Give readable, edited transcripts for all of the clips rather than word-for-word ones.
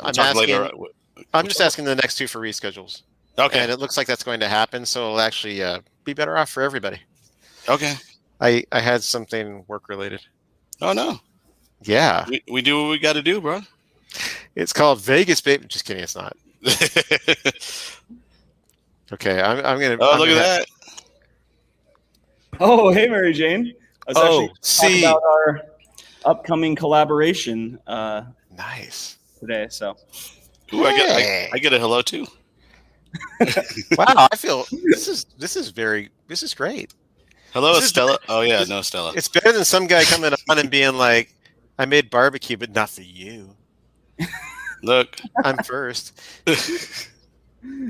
I'm asking. I'm just asking the next two for reschedules. Okay. And it looks like that's going to happen, so it'll actually be better off for everybody. Okay. I had something work related. Oh no. Yeah. We do what we got to do, bro. It's called Vegas Baby. Just kidding. It's not. Okay. I'm gonna. Oh, look at that. Oh, hey, Mary Jane. I was actually see talking about our upcoming collaboration. Nice. Today, so. Ooh, I get a hello too. Wow, I feel this is great. Hello, Stella. Oh yeah, no Stella. It's better than some guy coming on and being like, "I made barbecue, but not for you." Look, I'm first.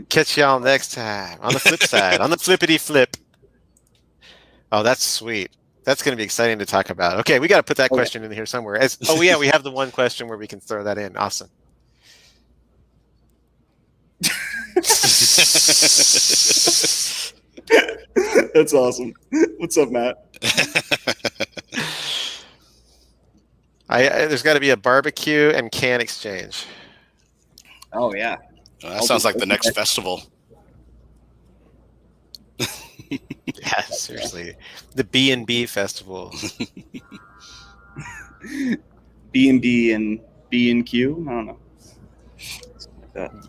Catch y'all next time on the flip side, on the flippity flip. Oh, that's sweet. That's going to be exciting to talk about. Okay, we got to put that question in here somewhere. Yeah, we have the one question where we can throw that in. Awesome. That's awesome. What's up, Matt? There's got to be a barbecue and can exchange. Oh yeah, that sounds like the next festival. Yeah, seriously, the B&B festival. B&B and B&Q. I don't know.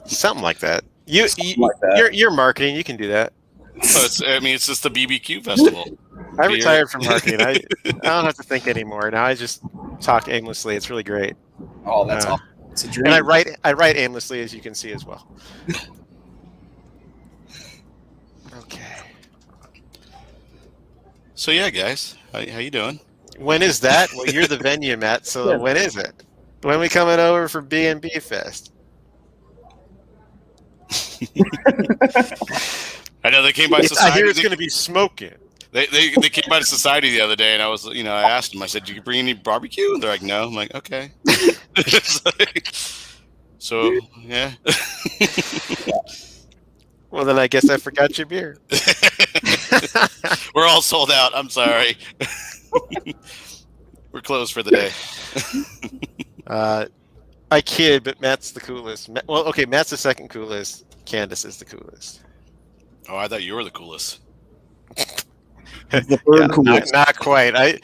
Something like that. You're marketing. You can do that. It's just the BBQ festival. I retired from marketing. I don't have to think anymore. Now I just talk aimlessly. It's really great. Oh, that's awesome. It's a dream. And I write aimlessly, as you can see as well. Okay. So yeah, guys, how you doing? When is that? Well, you're the venue, Matt. So when is it? When we coming over for B&B Fest? I know they came by society. I hear it's going to be smoking. They came by to society the other day, and I was, I asked them. I said, "Do you bring any barbecue?" And they're like, "No." I'm like, "Okay." So yeah. Well, then I guess I forgot your beer. We're all sold out. I'm sorry. We're closed for the day. I kid, but Matt's the coolest. Well, okay, Matt's the second coolest. Candace is the coolest. Oh, I thought you were the coolest. The third coolest. Not quite.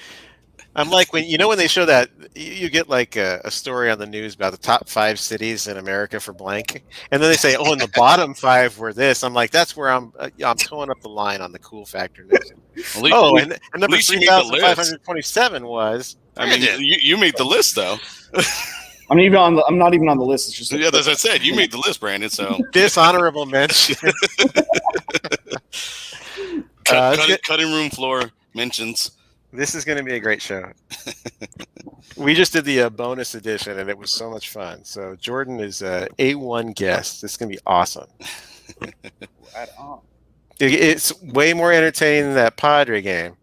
I'm like when they show that you get like a story on the news about the top 5 cities in America for blank, and then they say, "Oh, and the bottom 5 were this." I'm like, that's where I'm towing up the line on the cool factor. And number 3,527 was. I mean, you made the list though. I'm not even on the list. It's just as I said, you made the list, Brandon. So dishonorable mention. Cutting room floor mentions. This is going to be a great show. We just did the bonus edition, and it was so much fun. So Jordan is a A1 guest. This is going to be awesome. Right on. It's way more entertaining than that Padre game.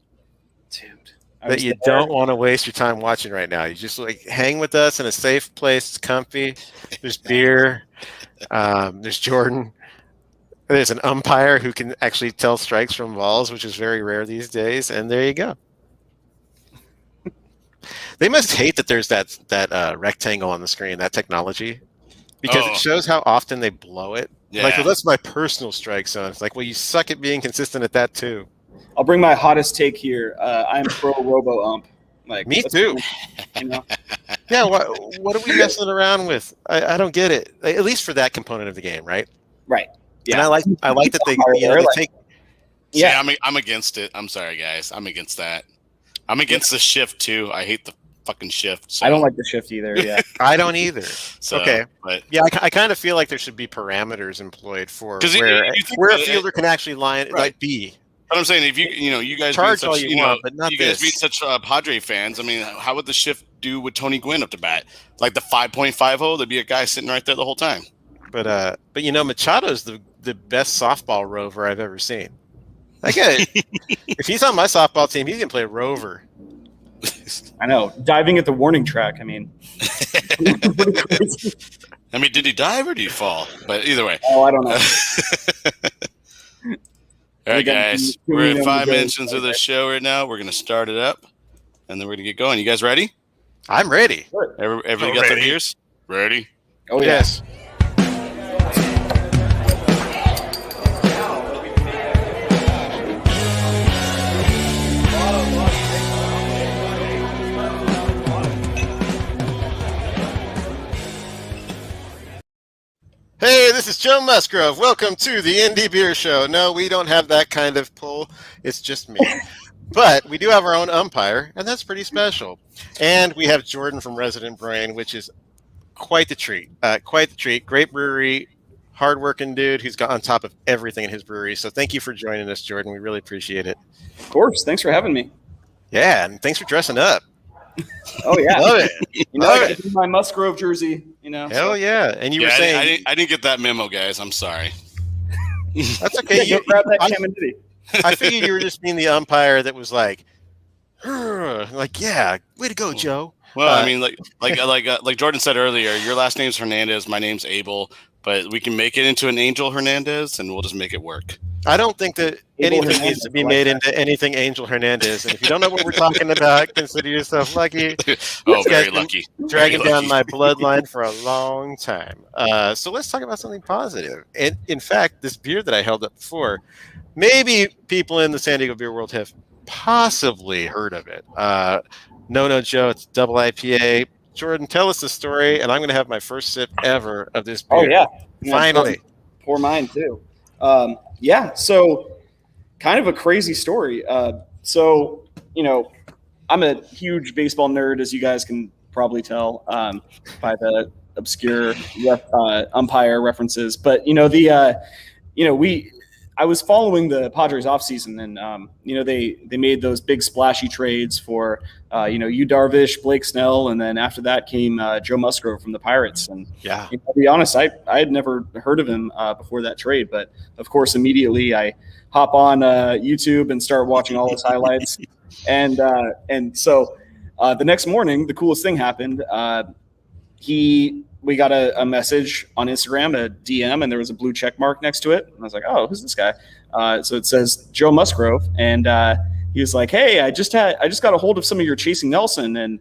Dude. That you don't want to waste your time watching right now. You just hang with us in a safe place. It's comfy. There's beer. There's Jordan. There's an umpire who can actually tell strikes from balls, which is very rare these days. And there you go. They must hate that there's that rectangle on the screen, that technology, because it shows how often they blow it. Yeah. Like, well, that's my personal strike zone. It's like, well, you suck at being consistent at that too. I'll bring my hottest take here. I'm pro robo ump. Like me too. Yeah. What are we messing around with? I don't get it. At least for that component of the game, right? Right. Yeah. And I like that they take. Yeah, I'm against it. I'm sorry, guys. I'm against that. I'm against the shift too. I hate the fucking shift. So. I don't like the shift either. Yeah. I don't either. So, okay. But yeah, I kind of feel like there should be parameters employed for where a fielder can actually be. But I'm saying, if you guys charge being all such, you want, but not you this. guys being such Padre fans. I mean, how would the shift do with Tony Gwynn up to bat? Like the 5.50, there'd be a guy sitting right there the whole time. But Machado's the best softball rover I've ever seen. I get it. If he's on my softball team, he's gonna play rover. I know. Diving at the warning track. I mean, did he dive or did he fall? But either way. Oh, I don't know. All right, guys. We're at 5 minutes into the show right now. We're going to start it up, and then we're going to get going. You guys ready? I'm ready. Everybody got their beers? Ready? Oh, yes. Hey, this is Joe Musgrove. Welcome to the Indie Beer Show. No, we don't have that kind of pull. It's just me. But we do have our own umpire, and that's pretty special. And we have Jordan from Resident Brewing, which is quite the treat. Quite the treat. Great brewery, hardworking dude who's got on top of everything in his brewery. So thank you for joining us, Jordan. We really appreciate it. Of course. Thanks for having me. Yeah, and thanks for dressing up. Oh, yeah. Love it. You know, I got to do my Musgrove jersey, you know. Hell yeah. And you were saying... I didn't get that memo, guys. I'm sorry. That's okay. Yeah, go grab that Caminiti. I figured you were just being the umpire that was like, yeah, way to go, Joe. Well, I mean, like Jordan said earlier, your last name's Hernandez, my name's Abel, but we can make it into an Angel Hernandez, and we'll just make it work. I don't think that anything needs to be made into anything Angel Hernandez. And if you don't know what we're talking about, consider yourself lucky. Oh, very lucky. Dragging down my bloodline for a long time. So let's talk about something positive. And in fact, this beer that I held up before, maybe people in the San Diego beer world have possibly heard of it. No, Joe, it's Double IPA. Jordan, tell us the story, and I'm going to have my first sip ever of this beer. Oh, yeah. Finally. Pour mine, too. Yeah, so kind of a crazy story. So, you know, I'm a huge baseball nerd, as you guys can probably tell by the obscure umpire references. But, I was following the Padres offseason, and, they made those big splashy trades for, Yu Darvish, Blake Snell, and then after that came Joe Musgrove from the Pirates. And yeah, to be honest, I had never heard of him before that trade. But, of course, immediately I hop on YouTube and start watching all his highlights. And so the next morning, the coolest thing happened. We got a message on Instagram, a DM, and there was a blue check mark next to it. And I was like, oh, who's this guy? So it says Joe Musgrove. And he was like, hey, I just got a hold of some of your Chasing Nelson. And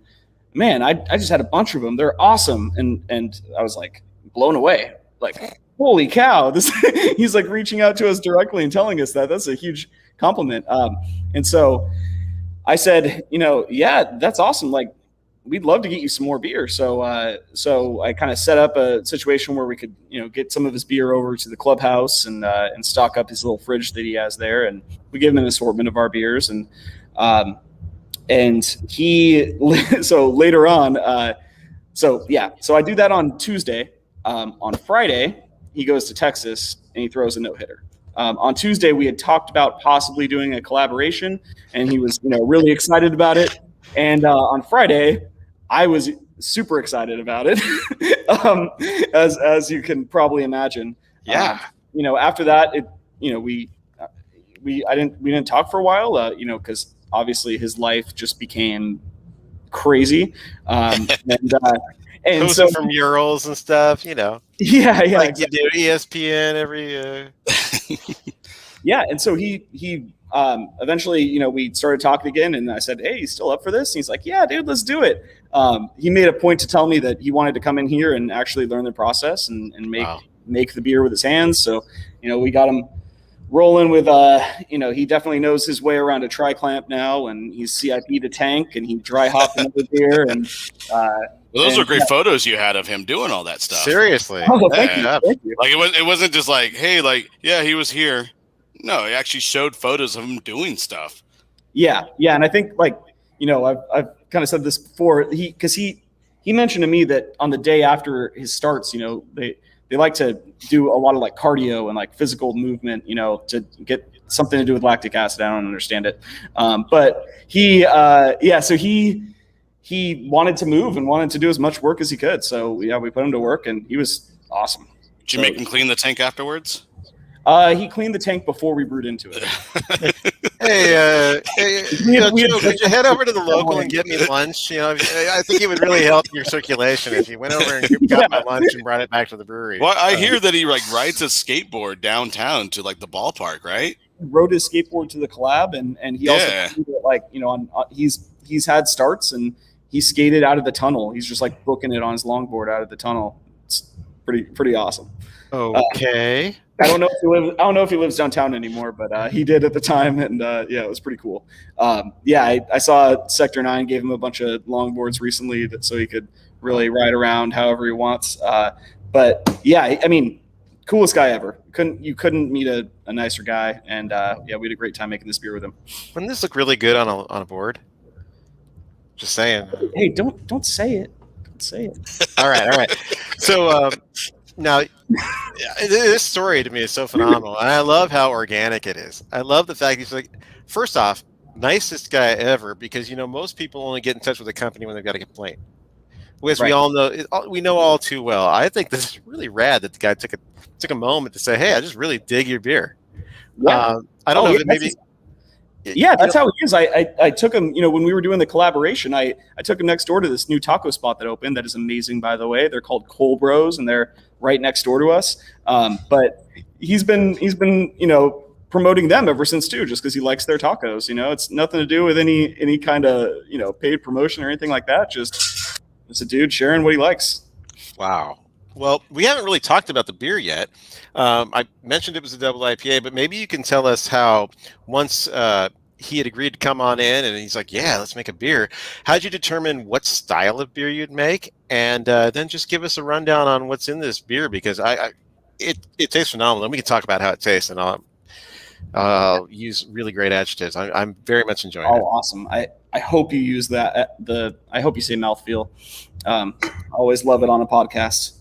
man, I just had a bunch of them. They're awesome. And I was like blown away. Like, holy cow. He's like reaching out to us directly and telling us that. That's a huge compliment. And so I said, yeah, that's awesome. Like, we'd love to get you some more beer. So I kind of set up a situation where we could, get some of his beer over to the clubhouse and stock up his little fridge that he has there. And we give him an assortment of our beers. And so later on, so I do that on Tuesday. On Friday, he goes to Texas and he throws a no-hitter. On Tuesday, we had talked about possibly doing a collaboration, and he was, really excited about it. And on Friday, I was super excited about it, as you can probably imagine. Yeah. After that, we didn't talk for a while, because obviously his life just became crazy. And posting so from murals and stuff, Yeah, like exactly. you do ESPN every. Yeah, and so he eventually, we started talking again, and I said, "Hey, you still up for this?" And he's like, "Yeah, dude, let's do it." He made a point to tell me that he wanted to come in here and actually learn the process and make the beer with his hands. So, we got him rolling with, he definitely knows his way around a tri-clamp now, and he's CIP the tank, and he dry hopped another beer. And those were great photos you had of him doing all that stuff. Seriously. Oh, thank you. Like it wasn't just like, hey, like, yeah, he was here. No, he actually showed photos of him doing stuff. Yeah, and I think I've kind of said this before. Because he mentioned to me that on the day after his starts, they like to do a lot of like cardio and like physical movement, to get something to do with lactic acid. I don't understand it, but so he wanted to move and wanted to do as much work as he could. So we put him to work, and he was awesome. Did you make him clean the tank afterwards? He cleaned the tank before we brewed into it. Hey, Joe, could you head over to the local and get me lunch? I think it would really help your circulation if you went over and got my lunch and brought it back to the brewery. Well, I hear that he rides a skateboard downtown to like the ballpark, right? He rode his skateboard to the collab, and he also he's had starts, and he skated out of the tunnel. He's just like booking it on his longboard out of the tunnel. It's Pretty awesome. Okay. I don't know if he lives downtown anymore, but he did at the time, and yeah, it was pretty cool. I saw Sector 9 gave him a bunch of longboards recently so he could really ride around however he wants. But yeah, I mean, coolest guy ever. You couldn't meet a nicer guy, and yeah, we had a great time making this beer with him. Wouldn't this look really good on a board? Just saying. Hey, don't say it. Don't say it. All right. So now, this story to me is so phenomenal, and I love how organic it is. I love the fact he's like, first off, nicest guy ever, because most people only get in touch with a company when they've got a complaint. Which we all know, we know all too well. I think this is really rad that the guy took a moment to say, "Hey, I just really dig your beer." Yeah. I don't know if it maybe. Yeah, that's how he is. I took him, when we were doing the collaboration, I took him next door to this new taco spot that opened. That is amazing, by the way. They're called Cole Bros, and they're right next door to us. But he's been promoting them ever since too, just because he likes their tacos. It's nothing to do with any kind of paid promotion or anything like that. Just a dude sharing what he likes. Wow. Well, we haven't really talked about the beer yet. I mentioned it was a double IPA, but maybe you can tell us how once he had agreed to come on in and he's like, yeah, let's make a beer. How'd you determine what style of beer you'd make? And then just give us a rundown on what's in this beer, because it tastes phenomenal. And we can talk about how it tastes, and I'll use really great adjectives. I'm very much enjoying it. Oh, awesome. I hope you use that. I hope you say mouthfeel. I always love it on a podcast.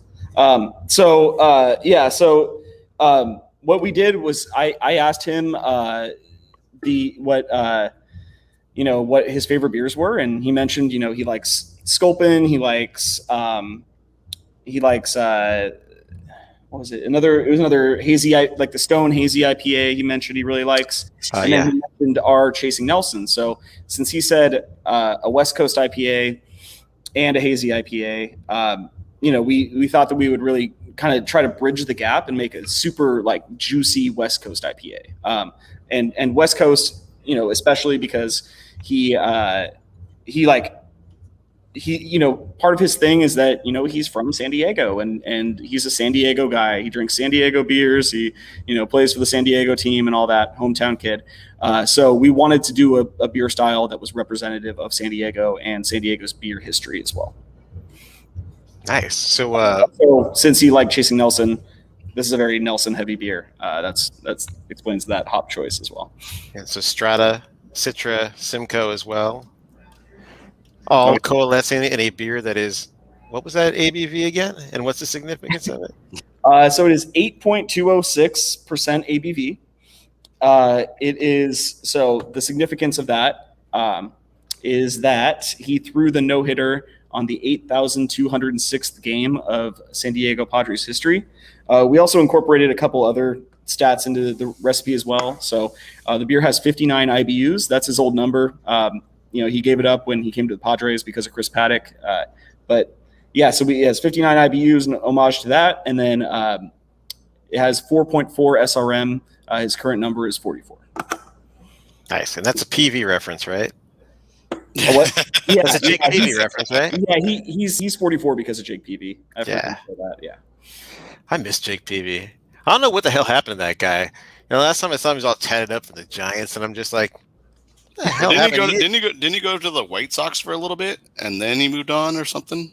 What we did was I asked him what his favorite beers were, and he mentioned he likes Sculpin, he likes what was it? Another hazy, like the Stone Hazy IPA. He mentioned he really likes, and then he mentioned our Chasing Nelson. So since he said a West Coast IPA and a hazy IPA, we thought that we would really kind of try to bridge the gap and make a super juicy West Coast IPA. And West Coast, especially because he part of his thing is that he's from San Diego, and he's a San Diego guy. He drinks San Diego beers. He plays for the San Diego team and all that, hometown kid. So we wanted to do a beer style that was representative of San Diego and San Diego's beer history as well. Nice. So since he liked Chasing Nelson, this is a very Nelson heavy beer. That's explains that hop choice as well. And so Strata, Citra, Simcoe as well. All coalescing in a beer that is, what was that ABV again? And what's the significance of it? So it is 8.206% ABV. It is, so the significance of that is that he threw the no-hitter on the 8,206th game of San Diego Padres history. We also incorporated a couple other stats into the recipe as well. So the beer has 59 IBUs. That's his old number. He gave it up when he came to the Padres because of Chris Paddock. But yeah, so he has 59 IBUs in homage to that. And then it has 4.4 SRM. His current number is 44. Nice. And that's a PV reference, right? What? Yeah, that's a Jake Peavy reference, right? Yeah, he's 44 because of Jake Peavy. Yeah. That, yeah. I miss Jake Peavy. I don't know what the hell happened to that guy. Last time I saw him, he was all tatted up for the Giants, and I'm just like, what the hell happened? Didn't he go to the White Sox for a little bit, and then he moved on or something?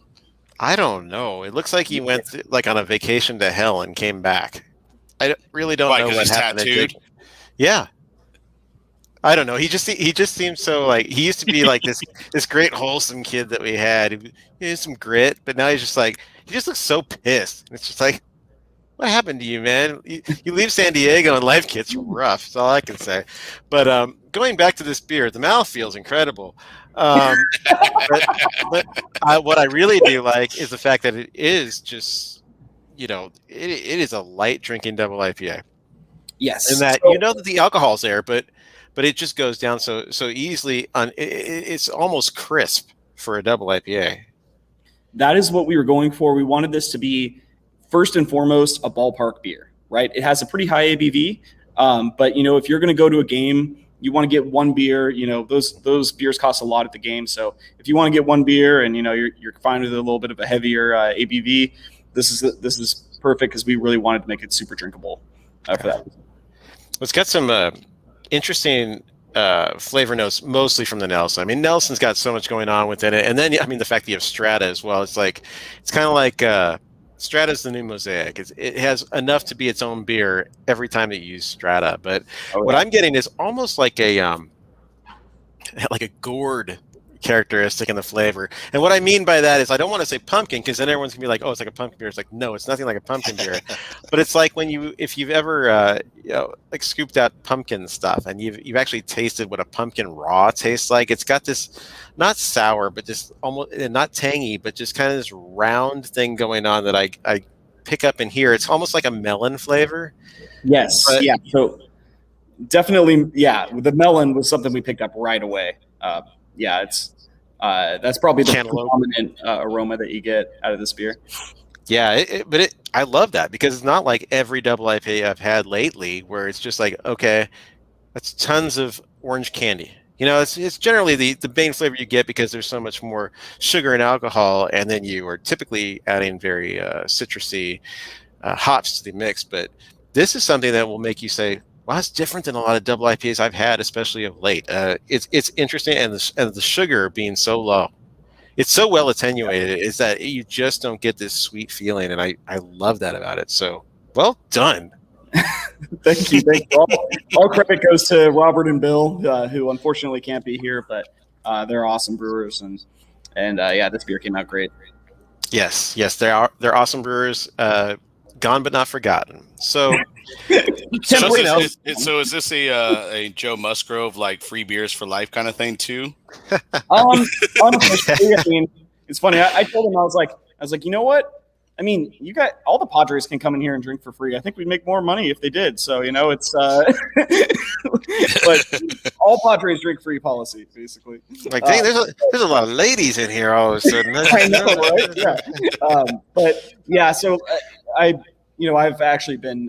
I don't know. It looks like he went on a vacation to hell and came back. I really don't know what happened. Tattooed? Yeah. I don't know. He just seems so he used to be like this great wholesome kid that we had. He had some grit, but now he just looks so pissed. It's just like, what happened to you, man? You leave San Diego and life gets rough. That's all I can say. But going back to this beer, the mouth feels incredible. But what I really do like is the fact that it is just, it is a light drinking double IPA. Yes, and that that the alcohol's there, but it just goes down so easily. It's almost crisp for a double IPA. That is what we were going for. We wanted this to be first and foremost a ballpark beer, right? It has a pretty high ABV, but if you're going to go to a game, you want to get one beer. Those beers cost a lot at the game. So if you want to get one beer and you're fine with a little bit of a heavier ABV, this is perfect because we really wanted to make it super drinkable for that. It's got some interesting flavor notes, mostly from the Nelson. I mean, Nelson's got so much going on within it, and then I mean the fact that you have Strata as well. It's kind of like Strata's the new Mosaic. It has enough to be its own beer every time that you use Strata. But what I'm getting is almost like a gourd characteristic in the flavor. And what I mean by that is I don't want to say pumpkin because then everyone's gonna be like, oh, it's like a pumpkin beer. It's like, no, it's nothing like a pumpkin beer. But it's like if you've ever like scooped out pumpkin stuff and you've actually tasted what a pumpkin raw tastes like. It's got this not sour, but just almost not tangy, but just kind of this round thing going on that I pick up in here. It's almost like a melon flavor. Yes. Yeah. So definitely, yeah. The melon was something we picked up right away. It's that's probably the predominant aroma that you get out of this beer. Yeah, I love that because it's not like every double IPA I've had lately where it's just like, okay, that's tons of orange candy. You know, it's generally the main flavor you get because there's so much more sugar and alcohol, and then you are typically adding very citrusy hops to the mix. But this is something that will make you say, well, that's different than a lot of double IPAs I've had, especially of late. It's interesting, and the sugar being so low, it's so well attenuated, is that you just don't get this sweet feeling, and I love that about it. So, well done. Thank you. All credit goes to Robert and Bill, who unfortunately can't be here, but they're awesome brewers, and this beer came out great. Yes, they're awesome brewers. Gone but not forgotten. So. So is this a Joe Musgrove like free beers for life kind of thing too? Honestly, I mean, it's funny. I told him I was like, you know what? I mean, you got all the Padres can come in here and drink for free. I think we'd make more money if they did. So it's but all Padres drink free policy basically. Like, dang, there's a lot of ladies in here all of a sudden. I know, right? Yeah. But yeah, so I've actually been,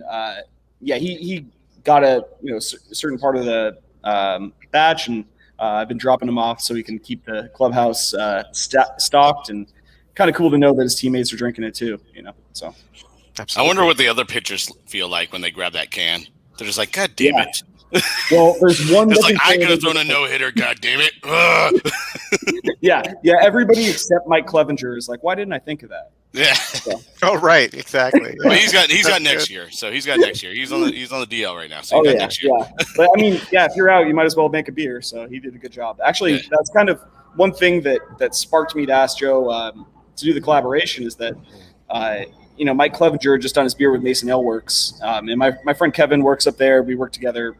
he got a certain part of the batch, and I've been dropping him off so he can keep the clubhouse stocked, and kind of cool to know that his teammates are drinking it too. So. Absolutely. I wonder what the other pitchers feel like when they grab that can. They're just like, God damn it. Well, there's one. It's like I could have thrown a no-hitter. God damn it. Yeah. Everybody except Mike Clevenger is like, why didn't I think of that? Yeah. So. Oh, right. Exactly. Yeah. Well, he's got next year. So he's got next year. He's on the DL right now. So next year. Yeah. But I mean, if you're out, you might as well make a beer. So he did a good job. Actually, that's kind of one thing that sparked me to ask Joe to do the collaboration is that Mike Clevenger just done his beer with Mason Ale Works, and my friend Kevin works up there. We worked together,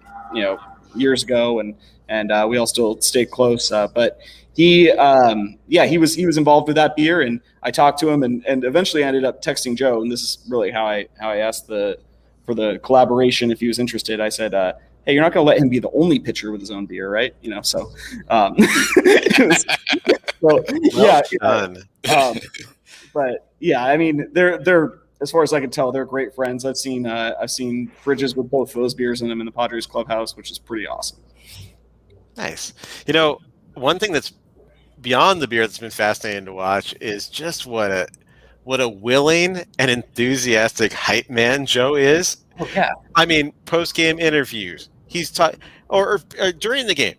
years ago, and we all still stay close. But he was involved with that beer, and I talked to him, and eventually I ended up texting Joe, and this is really how I asked for the collaboration if he was interested. I said, hey, you're not going to let him be the only pitcher with his own beer, right? But yeah, I mean, they're as far as I can tell, they're great friends. I've seen fridges with both those beers in them in the Padres clubhouse, which is pretty awesome. Nice. One thing that's beyond the beer that's been fascinating to watch is just what a willing and enthusiastic hype man Joe is. Oh yeah. I mean, post-game interviews. He's or during the game,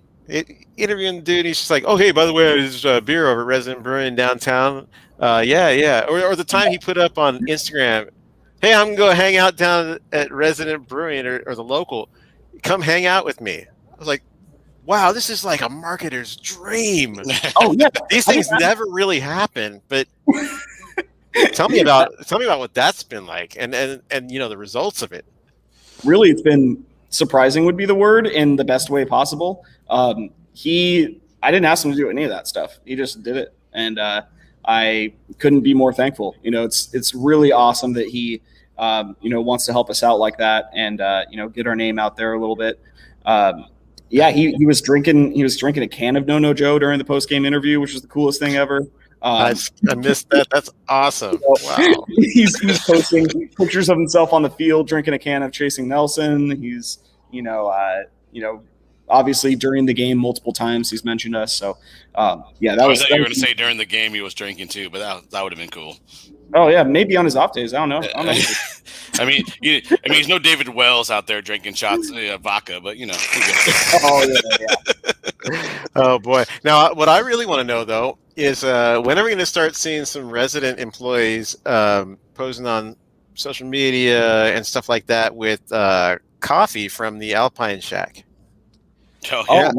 interviewing the dude. He's just like, "Oh, hey, by the way, there's beer over at Resident Brewing downtown." Yeah. Or the time he put up on Instagram, "Hey, I'm gonna go hang out down at Resident Brewing or the local. Come hang out with me." I was like, "Wow, this is like a marketer's dream." Oh yeah, these things never really happen. But tell me about what that's been like, and the results of it. Really, it's been surprising would be the word in the best way possible. I didn't ask him to do any of that stuff. He just did it. And I couldn't be more thankful. It's really awesome that he, wants to help us out like that and, get our name out there a little bit. He was drinking a can of No Joe during the post-game interview, which was the coolest thing ever. I missed that. That's awesome. Wow. He's posting pictures of himself on the field drinking a can of Chasing Nelson. He's, obviously during the game multiple times he's mentioned us. So, that I was. thought you were going to say during the game he was drinking too, but that would have been cool. Oh yeah, maybe on his off days. I don't know. I mean, he's no David Wells out there drinking shots of vodka, but you know. Oh yeah. Oh boy! Now, what I really want to know though is when are we going to start seeing some resident employees posing on social media and stuff like that with coffee from the Alpine Shack? Oh, yeah.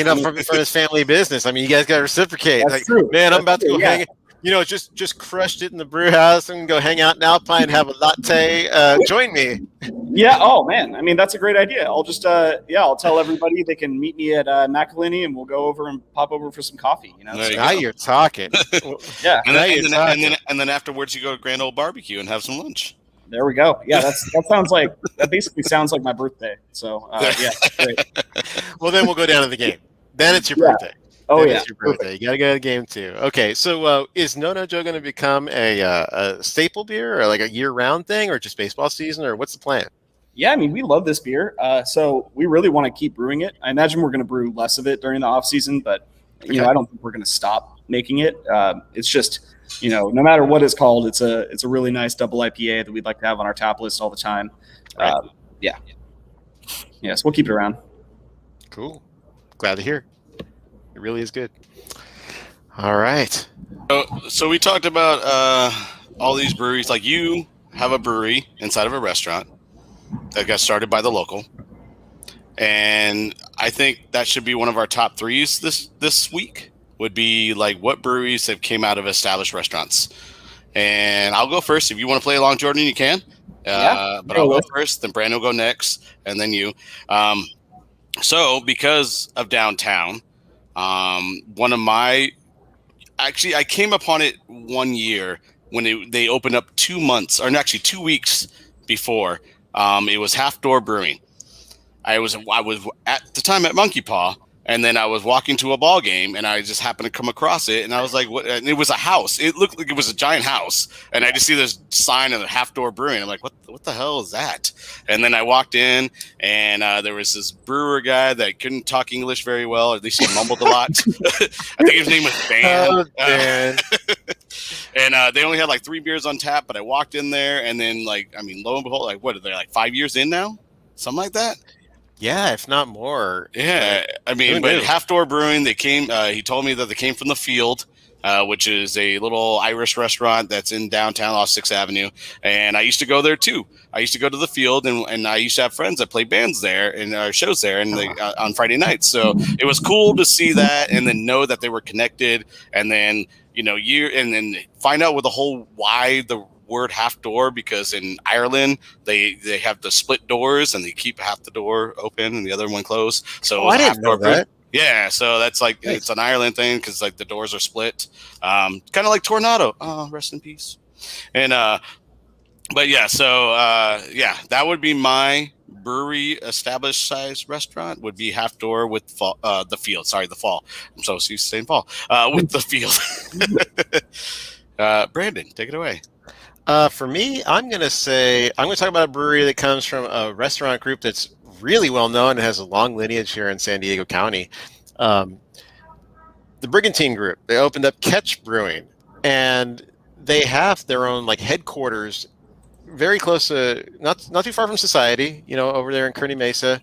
No, from his family business. I mean, you guys got to reciprocate. That's true. Man, I'm about to go yeah. hang. Just crushed it in the brew house and go hang out in Alpine, have a latte. Join me. Yeah. Oh man. I mean, that's a great idea. I'll just I'll tell everybody they can meet me at McElhinney and we'll go over and pop over for some coffee. You know. Now you're talking. Yeah. And then afterwards you go to Grand Old Barbecue and have some lunch. There we go. Yeah, that basically sounds like my birthday. So yeah, great. Well, then we'll go down to the game. Then it's your birthday. Oh then yeah, it's your birthday. You gotta go to the game too. Okay, so is No No Joe going to become a staple beer or like a year-round thing, or just baseball season, or what's the plan? Yeah, I mean, we love this beer, so we really want to keep brewing it. I imagine we're going to brew less of it during the off season, but I don't think we're going to stop making it. It's just, no matter what it's called, it's a really nice double IPA that we'd like to have on our tap list all the time. Right. Yes, we'll keep it around. Cool. Glad to hear. It really is good. All right. So we talked about all these breweries. Like, you have a brewery inside of a restaurant that got started by the local, and I think that should be one of our top threes this week. Would be like, what breweries have came out of established restaurants. And I'll go first. If you want to play along, Jordan, you can. But I'll go first, then Brandon will go next, and then you. So because of downtown, one of my – actually, I came upon it one year when they opened up 2 months – or actually 2 weeks before. It was Half Door Brewing. I was at the time at Monkey Paw, and then I was walking to a ball game, and I just happened to come across it, and I was like, "What?" And it was a house. It looked like it was a giant house, and I just see this sign of the Half Door Brewing. I'm like, "What the hell is that?" And then I walked in, and there was this brewer guy that couldn't talk English very well, or at least he mumbled a lot. I think his name was Dan. Oh, Dan. And they only had like 3 beers on tap, but I walked in there, and then lo and behold, what are they, like 5 years in now? Something like that? Yeah, if not more. Yeah, but Half Door Brewing, they came. He told me that they came from the Field, which is a little Irish restaurant that's in downtown off 6th Avenue. And I used to go there too. I used to go to the Field, and I used to have friends that played bands there and shows there and on Friday nights. So it was cool to see that, and then know that they were connected, and then and then find out with the whole why the word half door, because in Ireland they have the split doors and they keep half the door open and the other one closed. So I didn't know that. Yeah, so that's like nice. It's an Ireland thing because like the doors are split, kind of like Tornado. Oh, rest in peace. And but yeah, so that would be my brewery established size restaurant. Would be Half Door with the Field. Sorry, the Fall. I'm so used to saying Fall with the Field. Brandon, take it away. For me, I'm going to talk about a brewery that comes from a restaurant group that's really well known and has a long lineage here in San Diego County. The Brigantine Group. They opened up Catch Brewing, and they have their own like headquarters very close to not too far from Society, over there in Kearny Mesa.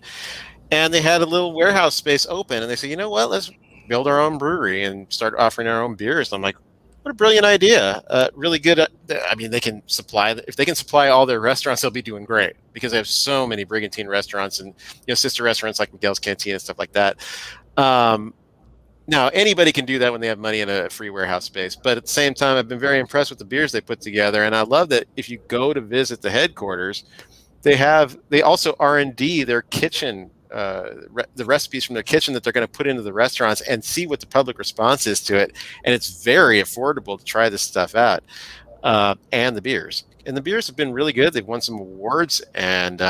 And they had a little warehouse space open, and they said, you know what, let's build our own brewery and start offering our own beers. And I'm like, what a brilliant idea. Really good. They can if they can supply all their restaurants, they'll be doing great, because they have so many Brigantine restaurants and sister restaurants like Miguel's Cantina and stuff like that. Now, anybody can do that when they have money in a free warehouse space. But at the same time, I've been very impressed with the beers they put together. And I love that if you go to visit the headquarters, they also R&D their kitchen, the recipes from their kitchen that they're going to put into the restaurants, and see what the public response is to it. And it's very affordable to try this stuff out. And the beers. And the beers have been really good. They've won some awards, and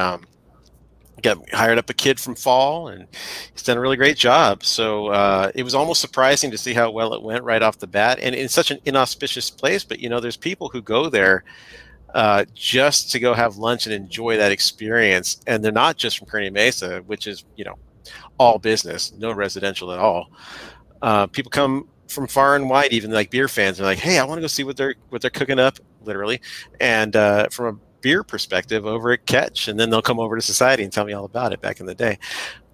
hired up a kid from Fall, and he's done a really great job. So it was almost surprising to see how well it went right off the bat, and in such an inauspicious place. But there's people who go there just to go have lunch and enjoy that experience, and they're not just from Kearny Mesa, which is all business, no residential at all. People come from far and wide, even like beer fans. They're like, hey, I want to go see what they're cooking up. literally, and from a beer perspective over at Catch, and then they'll come over to Society and tell me all about it back in the day.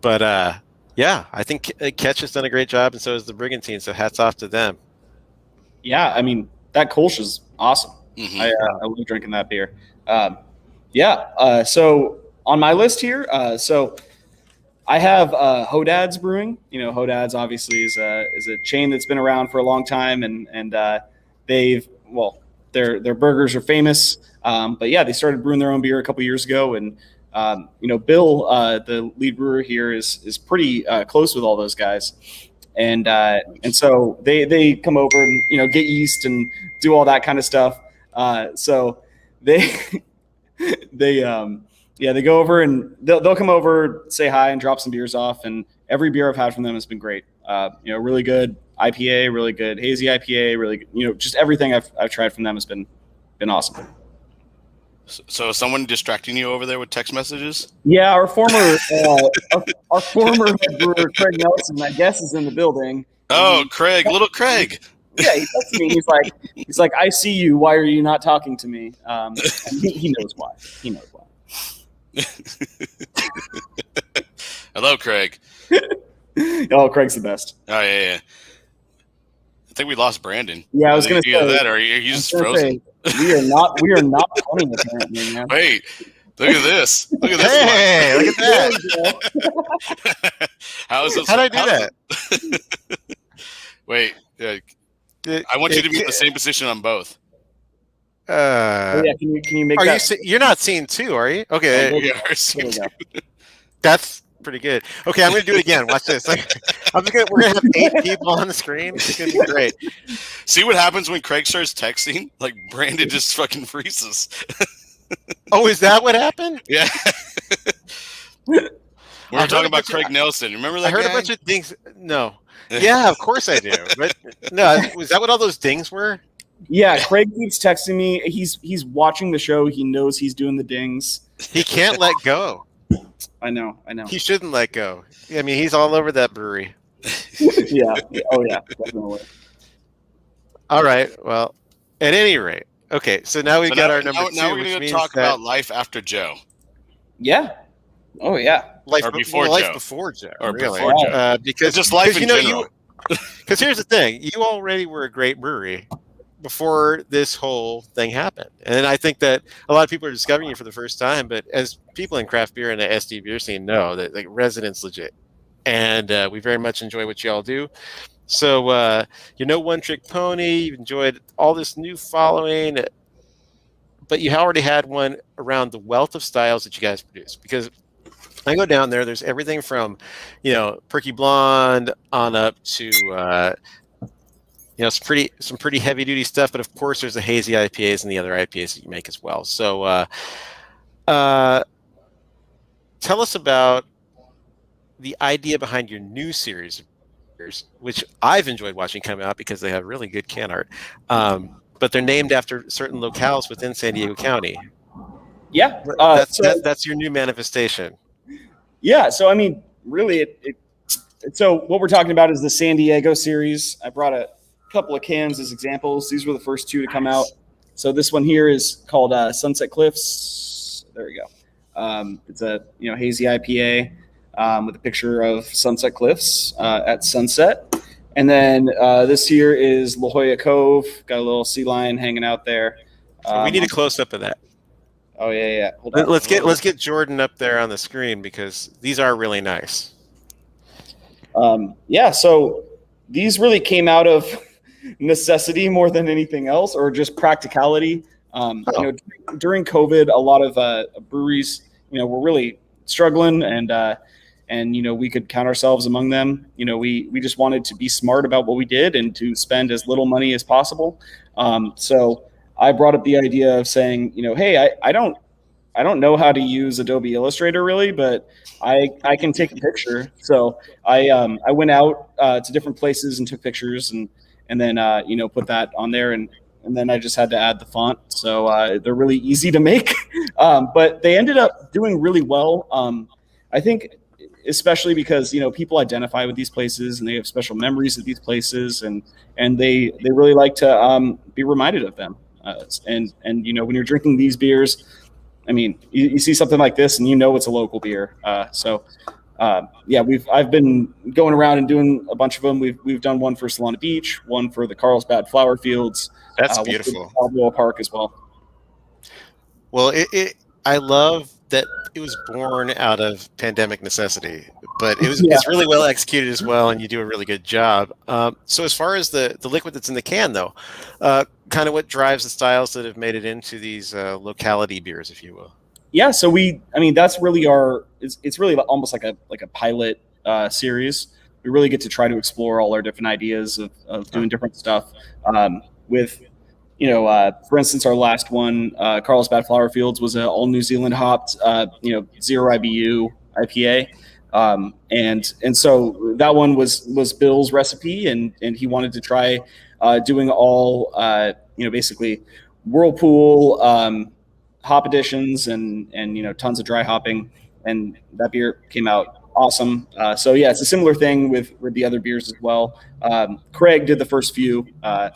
But yeah, I think Catch has done a great job, and so has the Brigantine. So hats off to them. Yeah, I mean that Kolsch is awesome. Mhm. I love drinking that beer. So on my list here, so I have Hodad's Brewing. You know, Hodad's obviously is a chain that's been around for a long time, and their burgers are famous. But yeah, they started brewing their own beer a couple years ago, and Bill, the lead brewer here, is pretty close with all those guys, and so they come over and get yeast and do all that kind of stuff. So they they go over and they'll come over, say hi, and drop some beers off. And every beer I've had from them has been great. Really good IPA, really good hazy IPA, really good, just everything I've tried from them has been awesome. So is someone distracting you over there with text messages? Yeah, our former head brewer Craig Nelson, I guess, is in the building. Oh, Craig, little Craig. Yeah, he texted me. He's like, I see you. Why are you not talking to me? And he knows why. He knows why. Hello, Craig. Oh, Craig's the best. Oh yeah. I think we lost Brandon. Yeah, I was going to say that, or are you just frozen? We are not funny apparently, man. Wait, look at this. Look at this. Hey, look at that. How is this? How did I do that? Wait, I want you to be in the same position on both. Can you make that? You're not seeing two, are you? Okay, We are seeing two. that's pretty good. Okay, I'm going to do it again. Watch this. We're going to have 8 people on the screen. It's going to be great. See what happens when Craig starts texting? Like Brandon just fucking freezes. Oh, is that what happened? Yeah. We were talking about Craig Nelson. Remember that? I heard guy? a bunch of dings. No. Yeah, of course I do. But no, was that what all those dings were? Yeah, Craig keeps texting me. He's watching the show. He knows he's doing the dings. He can't let go. I know. He shouldn't let go. I mean, he's all over that brewery. Yeah. Oh yeah, definitely. All right. Well, at any rate, okay. So now we've got our number 2. Now we're going to talk about life after Joe. Yeah. Oh yeah. Life before Joe. Life before Joe. Or really. before Joe. Because It's just life in general. Because here's the thing: you already were a great brewery before this whole thing happened, and I think that a lot of people are discovering you for the first time. But as people in craft beer and the SD beer scene know, that like Resident's legit, and we very much enjoy what you all do. So One Trick Pony. You've enjoyed all this new following, but you already had one around the wealth of styles that you guys produce. Because I go down there, there's everything from, Perky Blonde on up to, some pretty heavy duty stuff. But of course, there's the hazy IPAs and the other IPAs that you make as well. So tell us about the idea behind your new series of beers, which I've enjoyed watching come out because they have really good can art. But they're named after certain locales within San Diego County. Yeah. That's your new manifestation. Yeah, so I mean, really, so what we're talking about is the San Diego series. I brought a couple of cans as examples. These were the first 2 to come out. So this one here is called Sunset Cliffs. There we go. It's a hazy IPA with a picture of Sunset Cliffs at sunset. And then this here is La Jolla Cove. Got a little sea lion hanging out there. We need a close up of that. Oh yeah. Hold on. Let's get Jordan up there on the screen because these are really nice. So these really came out of necessity more than anything else, or just practicality. During COVID, a lot of breweries, were really struggling, and we could count ourselves among them. We just wanted to be smart about what we did and to spend as little money as possible. So I brought up the idea of saying, hey, I don't know how to use Adobe Illustrator really, but I can take a picture. So I went out to different places and took pictures and then put that on there, and then I just had to add the font. So they're really easy to make, but they ended up doing really well. I think especially because people identify with these places and they have special memories of these places, and they really like to be reminded of them. And when you're drinking these beers, I mean, you see something like this, and it's a local beer. I've been going around and doing a bunch of them. We've done one for Solana Beach, one for the Carlsbad Flower Fields. That's beautiful. Balboa Park as well. Well, I love that it was born out of pandemic necessity, but it's really well executed as well, and you do a really good job. So as far as the liquid that's in the can, though, kind of what drives the styles that have made it into these locality beers, if you will. Yeah, so that's really it's really almost like a pilot series. We really get to try to explore all our different ideas of doing different stuff. For instance, our last one, Carlsbad Flower Fields, was an all New Zealand hopped, 0 IBU IPA. And so that one was Bill's recipe, and he wanted to try doing all, basically Whirlpool hop additions and tons of dry hopping, and that beer came out awesome. So yeah, it's a similar thing with the other beers as well. Craig did the first few,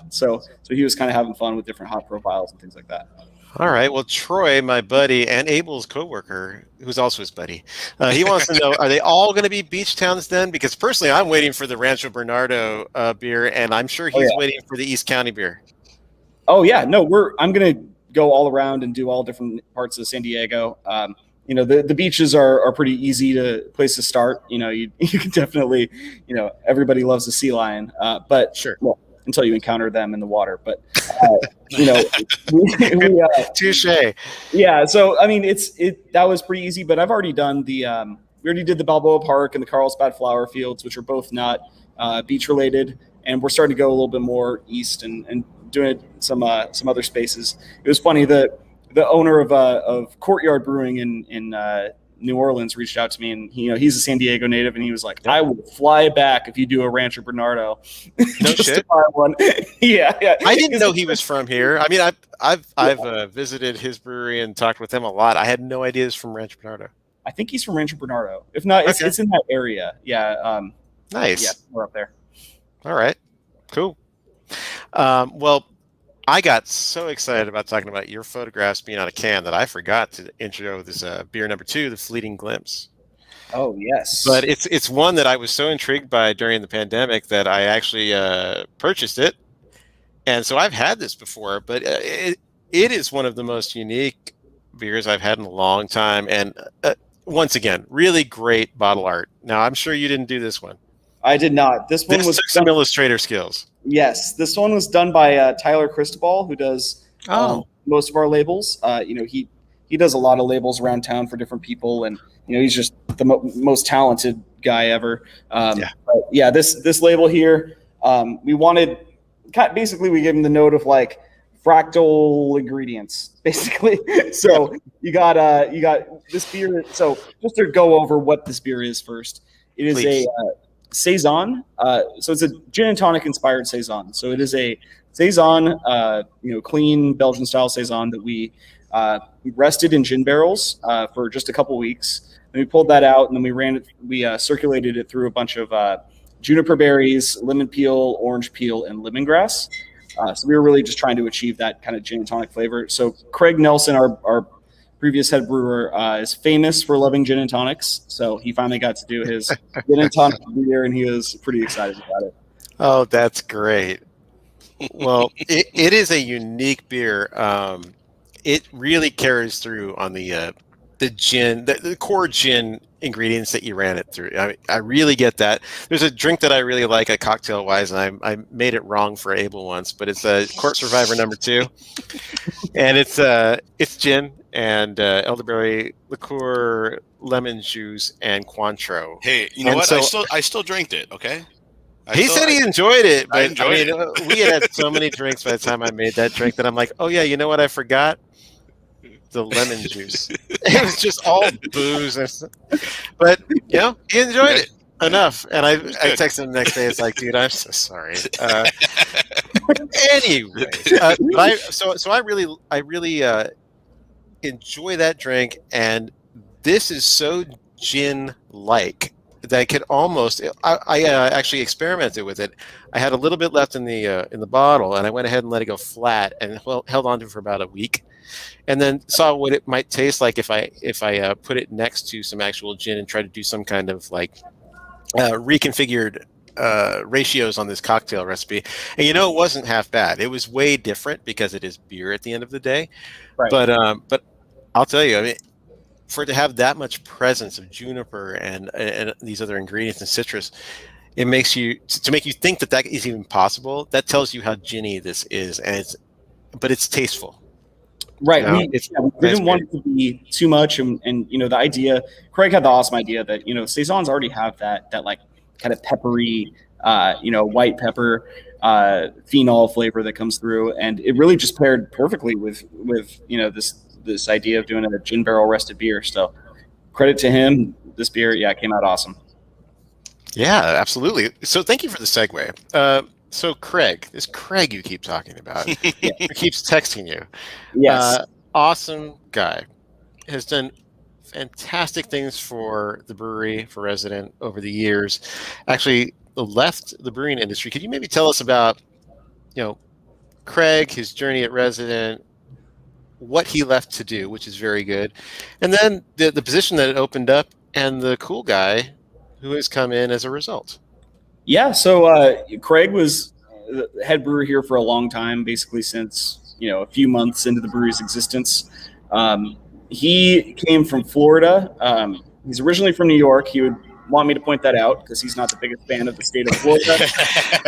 so he was kind of having fun with different hop profiles and things like that. All right. Well, Troy, my buddy, and Abel's coworker, who's also his buddy, he wants to know: are they all going to be beach towns then? Because personally, I'm waiting for the Rancho Bernardo beer, and I'm sure he's waiting for the East County beer. Oh yeah, no, I'm going to go all around and do all different parts of San Diego. The beaches are pretty easy place to start. You can definitely, everybody loves the sea lion, but sure. Well, until you encounter them in the water. But touche. Yeah. So I mean, that was pretty easy. But I've already done we already did the Balboa Park and the Carlsbad Flower Fields, which are both not beach related, and we're starting to go a little bit more east and doing some other spaces. It was funny that the owner of Courtyard Brewing in New Orleans reached out to me, and he's a San Diego native, and he was like, "I will fly back if you do a Rancho Bernardo." No shit. One. yeah. I didn't know he was from here. I mean, I've visited his brewery and talked with him a lot. I had no idea he's from Rancho Bernardo. I think he's from Rancho Bernardo. If not, it's in that area. Yeah. Nice. Yeah, we're up there. All right. Cool. Well, I got so excited about talking about your photographs being on a can that I forgot to intro this beer number 2, the Fleeting Glimpse. Oh, yes. But it's one that I was so intrigued by during the pandemic that I actually purchased it. And so I've had this before, but it is one of the most unique beers I've had in a long time. And once again, really great bottle art. Now, I'm sure you didn't do this one. I did not. This one was took some illustrator skills. Yes, this one was done by Tyler Cristobal, who does most of our labels. He does a lot of labels around town for different people, and he's just the most talented guy ever. But yeah, this label here, we gave him the note of like fractal ingredients, basically. So you got this beer. So just to go over what this beer is first, it is a saison. So it's a gin and tonic inspired saison. So it is a saison, clean Belgian style saison that we rested in gin barrels for just a couple weeks. And we pulled that out, and then we circulated it through a bunch of juniper berries, lemon peel, orange peel, and lemongrass. So we were really just trying to achieve that kind of gin and tonic flavor. So Craig Nelson, our previous head brewer, is famous for loving gin and tonics. So he finally got to do his gin and tonic beer, and he was pretty excited about it. Oh, that's great. Well, it is a unique beer. It really carries through on the gin, the core gin ingredients that you ran it through. I really get that. There's a drink that I really like, a cocktail wise, and I made it wrong for Abel once, but it's a Court Survivor number 2, and it's gin and elderberry liqueur, lemon juice, and Cointreau. Hey, you know what? So, I still drank it. Okay. He said he enjoyed it, but it. We had so many drinks by the time I made that drink that I'm like, oh yeah, you know what? I forgot the lemon juice. It was just all booze, but he enjoyed it enough. And I texted him the next day. It's like, dude, I'm so sorry. Anyway, I really enjoy that drink, and this is so gin-like that I could almost. I actually experimented with it. I had a little bit left in the bottle, and I went ahead and let it go flat, and held on to it for about a week, and then saw what it might taste like if I put it next to some actual gin and try to do some kind of like reconfigured ratios on this cocktail recipe. And it wasn't half bad. It was way different because it is beer at the end of the day. Right. But I'll tell you, I mean, for it to have that much presence of juniper and these other ingredients and citrus, it makes you to make you think that is even possible. That tells you how ginny this is, but it's tasteful. Right. We didn't want it to be too much, and the idea. Craig had the awesome idea that saisons already have that like kind of peppery, white pepper, phenol flavor that comes through, and it really just paired perfectly with this idea of doing a gin barrel rested beer. So credit to him. This beer, came out awesome. Yeah, absolutely. So thank you for the segue. So Craig, this Craig you keep talking about, who keeps texting you. Yes. Awesome guy. Has done fantastic things for the brewery, for Resident over the years. Actually left the brewing industry. Could you maybe tell us about, Craig, his journey at Resident, what he left to do, which is very good, and then the position that it opened up, and the cool guy who has come in as a result? Yeah, so Craig was the head brewer here for a long time, basically since a few months into the brewery's existence. He came from Florida. He's originally from New York. He would want me to point that out because he's not the biggest fan of the state of Florida.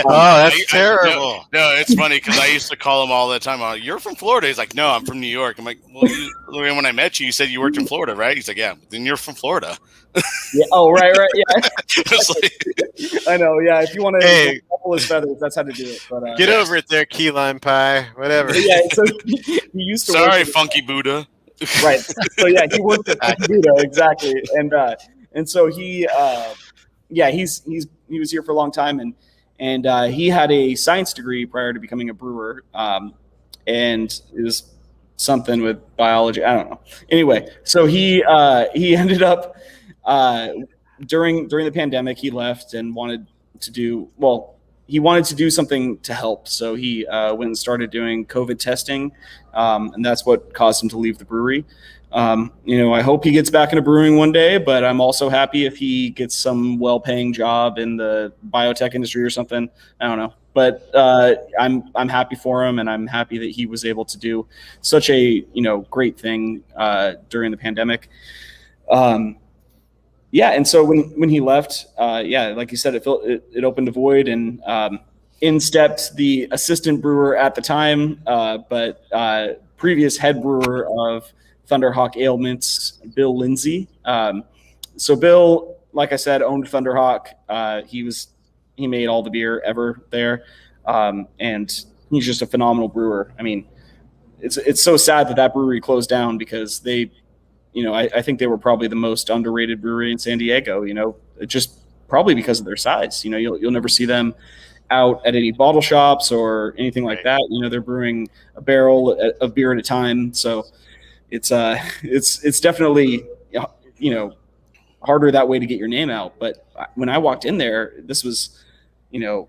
That's terrible. No, it's funny because I used to call him all the time. You're from Florida. He's like, no, I'm from New York. I'm like, well, when I met you, you said you worked in Florida, right? He's like, yeah, then you're from Florida. Yeah. Oh, right. Yeah. I know. Yeah. If you want to couple his feathers, that's how to do it. But get over it there, key lime pie, whatever. Yeah. So he used to. Sorry, Funky Buddha. Right. So he worked at Funky Buddha, exactly, and so he was here for a long time, and he had a science degree prior to becoming a brewer, and it was something with biology. I don't know. Anyway, so he ended up during the pandemic, he left and wanted to do something to help. So he went and started doing COVID testing, and that's what caused him to leave the brewery. I hope he gets back into brewing one day, but I'm also happy if he gets some well-paying job in the biotech industry or something. I don't know, but I'm happy for him, and I'm happy that he was able to do such a great thing during the pandemic. And so when he left, like you said, it opened a void, and in stepped the assistant brewer at the time, but previous head brewer of Thunderhawk Ailments, Bill Lindsay. So Bill, like I said, owned Thunderhawk. He made all the beer ever there, and he's just a phenomenal brewer. I mean, it's so sad that brewery closed down because they. I think they were probably the most underrated brewery in San Diego, just probably because of their size. You'll never see them out at any bottle shops or anything like that. They're brewing a barrel of beer at a time. So it's definitely, harder that way to get your name out. But when I walked in there, this was, 2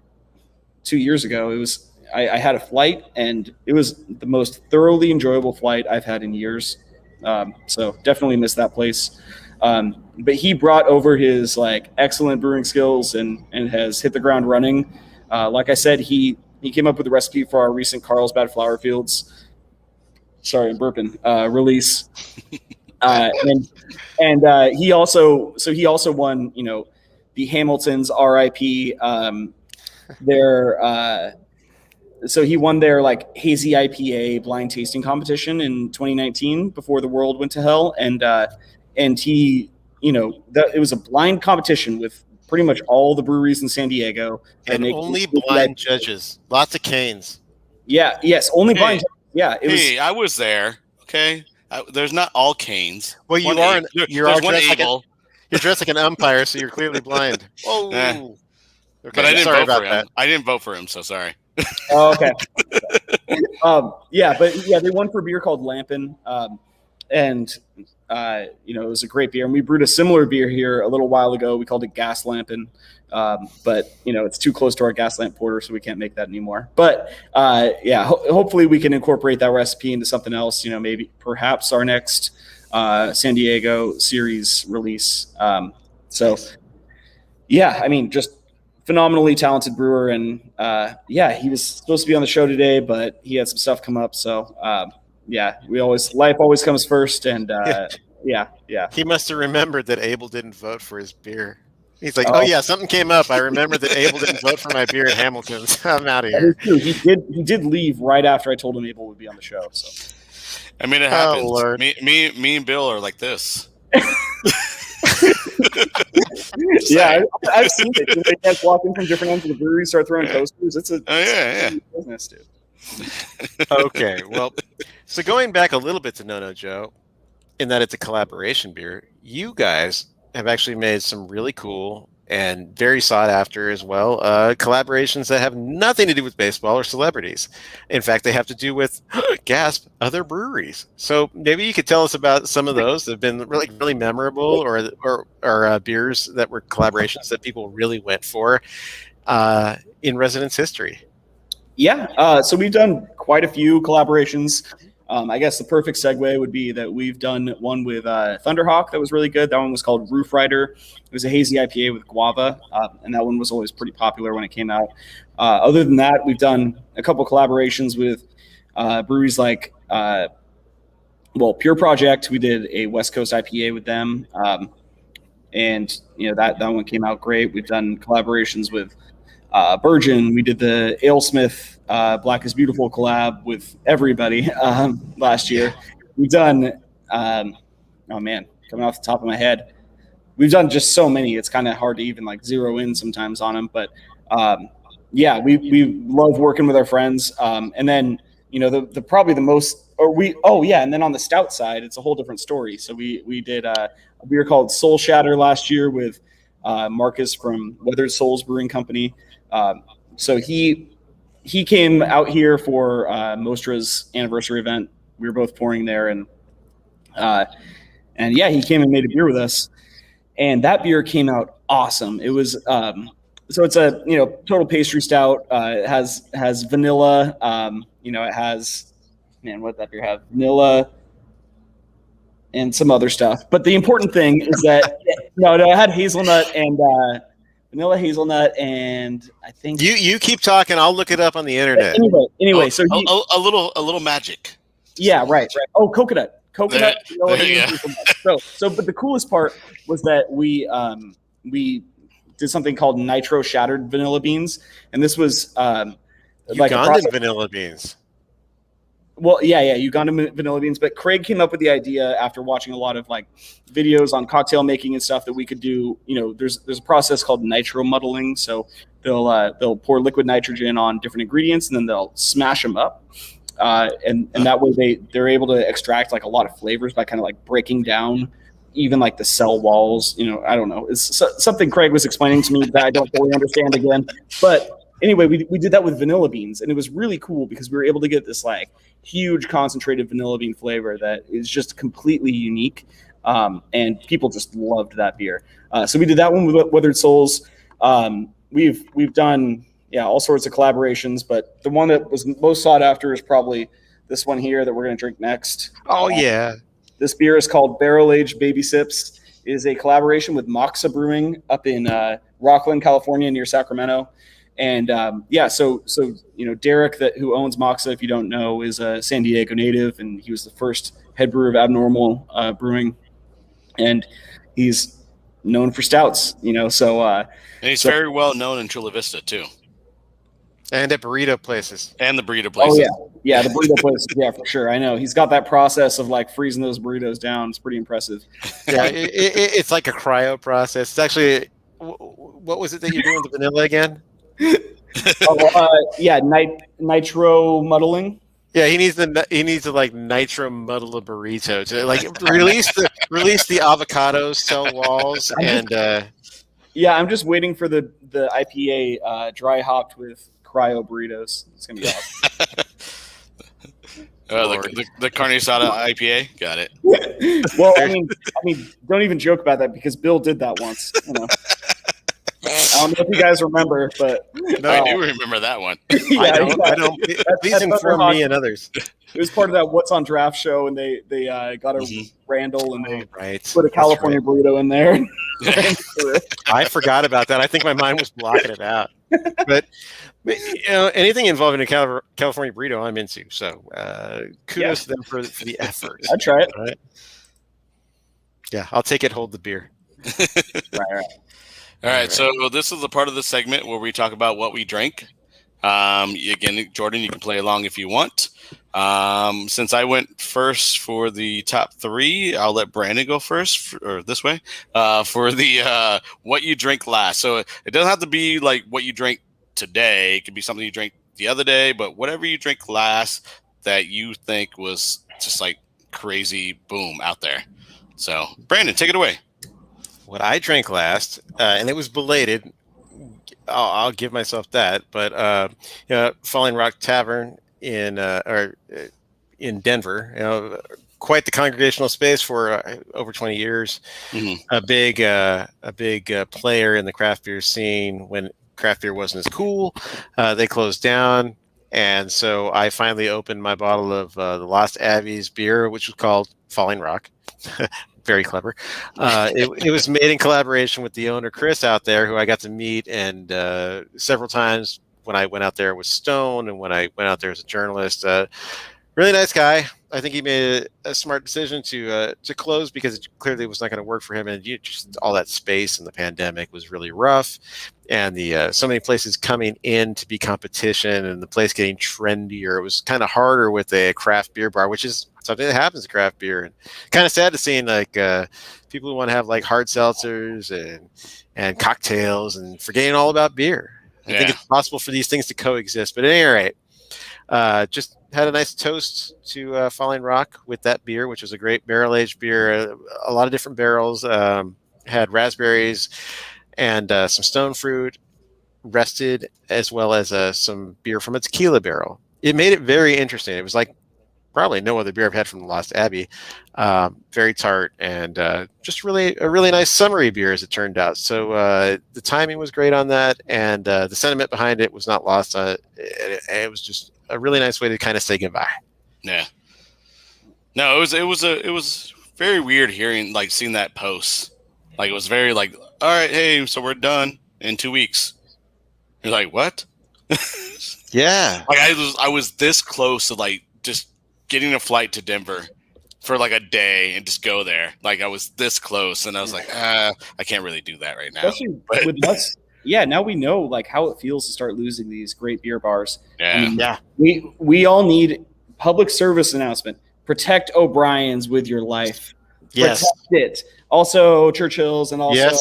years ago, I had a flight, and it was the most thoroughly enjoyable flight I've had in years. So definitely miss that place. But he brought over his excellent brewing skills and has hit the ground running. Like I said, he came up with the recipe for our recent Carlsbad Flower Fields. Sorry, I'm burping. Release. And he also won, the Hamilton's RIP. So he won their hazy IPA blind tasting competition in 2019 before the world went to hell, and he, it was a blind competition with pretty much all the breweries in San Diego, and only blind judges, lots of canes. Yeah, yes, only blind. Yeah, I was there. Okay, there's not all canes. Well, you're dressed like an umpire, so you're clearly blind. Oh, okay. But I didn't vote for him. I didn't vote for him, so sorry. Oh, okay. They won for a beer called Lampin', and it was a great beer. And we brewed a similar beer here a little while ago. We called it Gaslamp, and but it's too close to our Gaslamp Quarter, so we can't make that anymore. But hopefully we can incorporate that recipe into something else. Maybe perhaps our next San Diego series release. Just phenomenally talented brewer, and he was supposed to be on the show today, but he had some stuff come up. So life always comes first, and He must have remembered that Abel didn't vote for his beer. He's like, oh yeah, something came up. I remember that Abel didn't vote for my beer at Hamilton's. I'm out of here. That is true. He did leave right after I told him Abel would be on the show. So I mean, it happens. Oh, Lord. Me and Bill are like this. Yeah, I've seen it. They guys walk in from different ends of the brewery, start throwing coasters. It's a business, dude. Okay, well, so going back a little bit to No Joe, in that it's a collaboration beer, you guys have actually made some really cool and very sought after as well collaborations that have nothing to do with baseball or celebrities. In fact, they have to do with gasp other breweries. So maybe you could tell us about some of those that have been really memorable, or beers that were collaborations that people really went for in Residence history. Yeah, so we've done quite a few collaborations. I guess the perfect segue would be that we've done one with Thunderhawk that was really good. That one was called Roof Rider. It was a hazy IPA with guava, and that one was always pretty popular when it came out. Other than that, we've done a couple collaborations with breweries like Pure Project. We did a West Coast IPA with them, and that one came out great. We've done collaborations with Virgin. We did the AleSmith Black is Beautiful collab with everybody last year. We've done coming off the top of my head, we've done just so many, it's kind of hard to even zero in sometimes on them, but we love working with our friends, and then the probably the most, and then on the stout side it's a whole different story. So we did a beer called Soul Shatter last year with Marcus from Weathered Souls Brewing Company. So he came out here for Mostra's anniversary event. We were both pouring there, and he came and made a beer with us, and that beer came out awesome. It was so it's a total pastry stout. It has vanilla. It has what did that beer have? Vanilla and some other stuff. But the important thing is that it had hazelnut and vanilla, hazelnut, and I think you keep talking. I'll look it up on the internet. Anyway, so a little magic. Yeah, right. Oh, coconut. But the coolest part was that we did something called nitro shattered vanilla beans, and this was Ugandan vanilla beans. Well, Ugandan vanilla beans. But Craig came up with the idea after watching a lot of videos on cocktail making and stuff that we could do. There's a process called nitro muddling. So they'll pour liquid nitrogen on different ingredients, and then they'll smash them up, and that way they're able to extract a lot of flavors by kind of breaking down even the cell walls. I don't know. It's something Craig was explaining to me that I don't fully understand again, but. Anyway, we did that with vanilla beans, and it was really cool because we were able to get this huge concentrated vanilla bean flavor that is just completely unique, and people just loved that beer. So we did that one with Weathered Souls. We've done all sorts of collaborations, but the one that was most sought after is probably this one here that we're going to drink next. Oh yeah, this beer is called Barrel Aged Baby Sips. It is a collaboration with Moxa Brewing up in Rockland, California, near Sacramento. And so Derek, who owns Moxa, if you don't know, is a San Diego native, and he was the first head brewer of Abnormal Brewing, and he's known for stouts. And he's very well known in Chula Vista too, and at burrito places. And the burrito places. Oh yeah, the burrito places. Yeah, for sure. I know he's got that process of freezing those burritos down. It's pretty impressive. Yeah, it's like a cryo process. It's actually, what was it that you're doing with the vanilla again? Nitro muddling. Yeah, he needs to nitro muddle a burrito to release the avocado cell walls I'm just waiting for the IPA dry hopped with cryo burritos. It's gonna be awesome. The carne asada IPA. Got it. Well, I mean, don't even joke about that because Bill did that once. You know. I don't know if you guys remember, but No, I do remember that one. Yeah, I don't. Please inform me and others. It was part of that What's on Draft show, and they got a Randall and they put a California burrito in there. I forgot about that. I think my mind was blocking it out. But anything involving a California burrito, I'm into. So kudos to them for the effort. I'd try it. Right? Yeah, I'll take it. Hold the beer. Right. All right. So this is the part of the segment where we talk about what we drink. Again, Jordan, you can play along if you want. Since I went first for the top 3, I'll let Brandon go first, or this way, for the what you drink last. So it doesn't have to be like what you drank today. It could be something you drank the other day, but whatever you drink last that you think was just like crazy boom out there. So Brandon, take it away. What I drank last, and it was belated. I'll give myself that, but Falling Rock Tavern in Denver, quite the congregational space for over 20 years. Mm-hmm. A big player in the craft beer scene. When craft beer wasn't as cool, they closed down, and so I finally opened my bottle of the Lost Abbey's beer, which was called Falling Rock. Very clever. It was made in collaboration with the owner, Chris, out there, who I got to meet and several times when I went out there with Stone and when I went out there as a journalist. Really nice guy. I think he made a smart decision to close because it clearly was not going to work for him. And just all that space in the pandemic was really rough. And the so many places coming in to be competition and the place getting trendier. It was kind of harder with a craft beer bar, which is something that happens in craft beer. And kind of sad to see like people who want to have like hard seltzers and cocktails and forgetting all about beer. I think it's possible for these things to coexist. But at any rate, just had a nice toast to Falling Rock with that beer, which was a great barrel-aged beer. A lot of different barrels. Had raspberries and some stone fruit rested, as well as some beer from a tequila barrel. It made it very interesting. It was like probably no other beer I've had from the Lost Abbey. Very tart and just a really nice summery beer, as it turned out. So the timing was great on that, and the sentiment behind it was not lost. It was just a really nice way to kind of say goodbye. Yeah. No, it was very weird seeing that post. Like it was very like, all right, hey, so we're done in 2 weeks. You're like, what? Yeah. Like I was this close to like just getting a flight to Denver for like a day and just go there. Like I was this close, and I was like, I can't really do that right now. Especially with us. Yeah, now we know like how it feels to start losing these great beer bars. Yeah. We all need public service announcement. Protect O'Brien's with your life. Yes. Protect it. Also Churchill's and also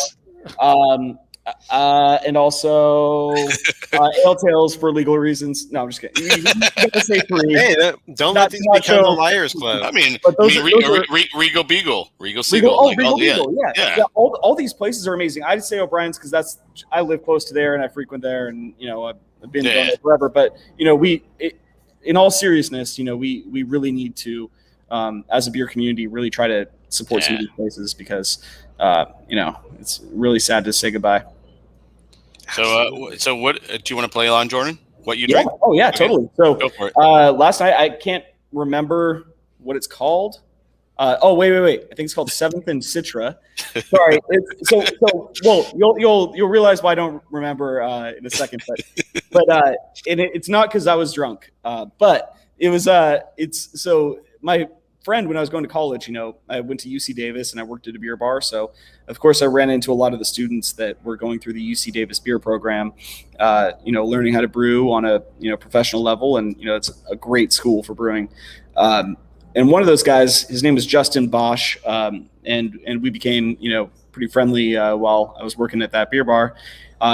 and also Ale Tales for legal reasons. No, I'm just kidding. You gotta say 3. Hey, don't let these become the Liars Club. I mean, Regal Beagle. Regal Seagull. Regal Beagle. Yeah. All these places are amazing. I'd say O'Brien's because I live close to there and I frequent there, and I've been going there forever. But in all seriousness, we really need to, as a beer community, really try to support some of these places because it's really sad to say goodbye. So what do you want to play on, Jordan? What you drink? Oh yeah, okay. Totally. So go for it. Last night I can't remember what it's called. Wait. I think it's called Seventh and Citra. Sorry. You'll realize why I don't remember in a second. But it's not because I was drunk. But it was so my friend, when I was going to college, I went to UC Davis and I worked at a beer bar. So of course I ran into a lot of the students that were going through the UC Davis beer program, learning how to brew on a, professional level. And, it's a great school for brewing. And one of those guys, his name is Justin Bosch. And we became, pretty friendly while I was working at that beer bar.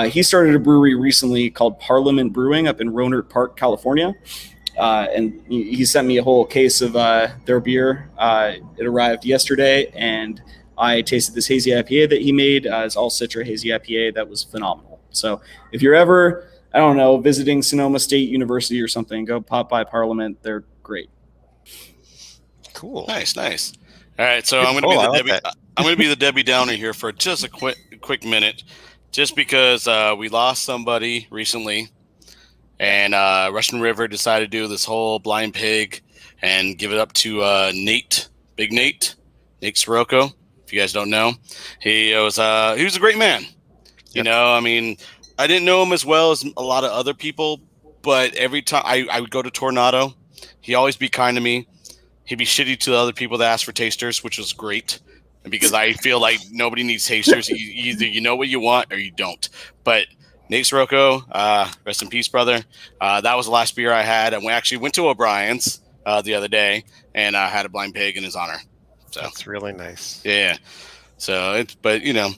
He started a brewery recently called Parliament Brewing up in Rohnert Park, California. And he sent me a whole case of their beer. It arrived yesterday, and I tasted this hazy IPA that he made. It's all Citra hazy IPA. That was phenomenal. So if you're ever, visiting Sonoma State University or something, go pop by Parliament. They're great. Cool. Nice. All right, so Good I'm going to pull. be I the like Debbie. that. I'm going to be the Debbie Downer here for just a quick minute, just because we lost somebody recently, and Russian River decided to do this whole blind pig and give it up to Nate, Big Nate Sirocco. If you guys don't know, he was a great man. You Yep. know, I mean, I didn't know him as well as a lot of other people, but every time I would go to Tornado, he'd always be kind to me. He'd be shitty to the other people that asked for tasters, which was great. Because I feel like nobody needs tasters. Either you know what you want or you don't. But Nate Sirocco, rest in peace, brother. That was the last beer I had. And we actually went to O'Brien's the other day, and I had a blind pig in his honor. So That's really nice. yeah. So but you know,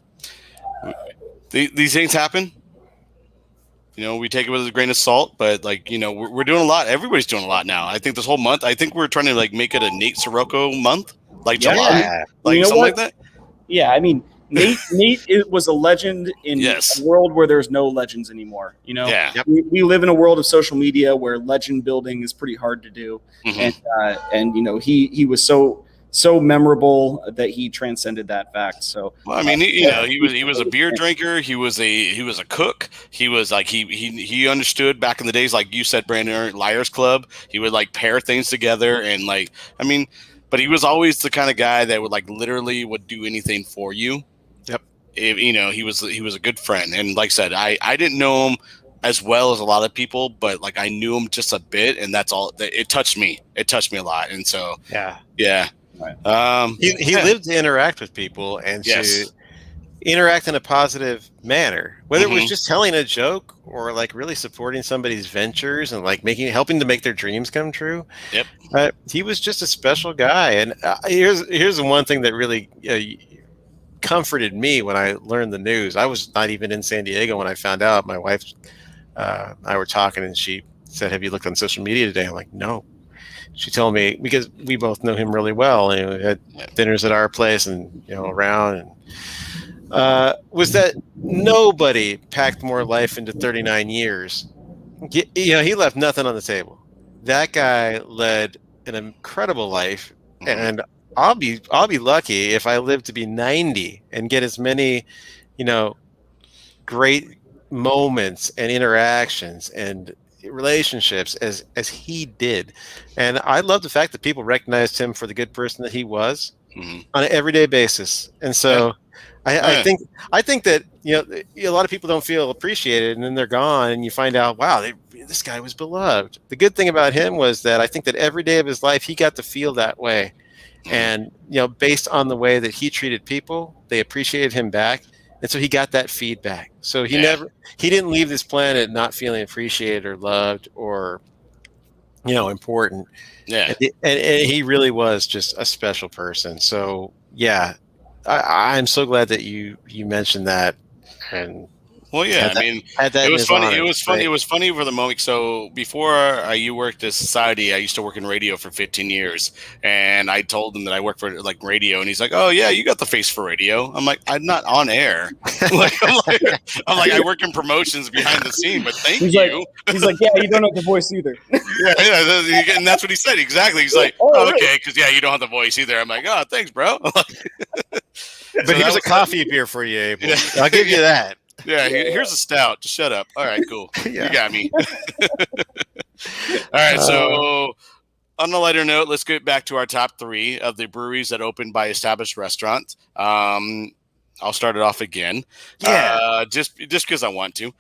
these things happen. You know, we take it with a grain of salt, but like, you know, we're doing a lot. Everybody's doing a lot now. I think this whole month, I think we're trying to like make it a Nate Sirocco month, like Yeah. July, like You know something what? like that. Yeah, I mean, Nate was a legend in Yes. a world where there's no legends anymore. You know, Yeah. Yep. we live in a world of social media where legend building is pretty hard to do, Mhm. and you know, he was so memorable that he transcended that fact. So Well, I mean, he was a beer drinker. He was a cook. He was like he understood back in the days, like you said, Brandon, Liars Club. He would like pair things together and like, I mean, but he was always the kind of guy that would like literally would do anything for you. Yep. You know, he was a good friend, and like I said, I didn't know him as well as a lot of people, but like I knew him just a bit, and that's all. It touched me. It touched me a lot, and so Yeah. yeah. He Yeah. lived to interact with people and Yes. to interact in a positive manner, whether it was Mhm. just telling a joke or like really supporting somebody's ventures and like helping to make their dreams come true. Yep. He was just a special guy. And here's the one thing that really comforted me when I learned the news. I was not even in San Diego when I found out. My wife and I were talking, and she said, "Have you looked on social media today?" I'm like, "No." She told me, because we both know him really well, and we had dinners at our place and around, and was that nobody packed more life into 39 years. He left nothing on the table. That guy led an incredible life, and I'll be lucky if I live to be 90 and get as many great moments and interactions and relationships as he did. And I love the fact that people recognized him for the good person that he was on an everyday basis. And so I think that a lot of people don't feel appreciated, and then they're gone, and you find out, wow, this guy was beloved. The good thing about him was that I think that every day of his life he got to feel that way, and based on the way that he treated people, they appreciated him back. And so he got that feedback. So he didn't leave this planet not feeling appreciated or loved or, important. Yeah. And he really was just a special person. So yeah, I'm so glad that you mentioned that. And well, yeah, I mean, it was funny. It was funny. It was funny for the moment. So before you worked at Society, I used to work in radio for 15 years, and I told him that I work for like radio, and he's like, "Oh yeah, you got the face for radio." I'm like, "I'm not on air." I'm like, I work in promotions behind the scene, but thank you. He's like, "Yeah, you don't have the voice either." yeah, and that's what he said exactly. He's like, "Oh, okay, because you don't have the voice either." I'm like, "Oh, thanks, bro." But here's a coffee beer for you, Abel. Yeah. I'll give you that. Yeah, here's a stout. Just shut up. All right, cool. You got me. All right, so on a lighter note, let's get back to our top 3 of the breweries that opened by established restaurants. I'll start it off again. Yeah. Just because I want to.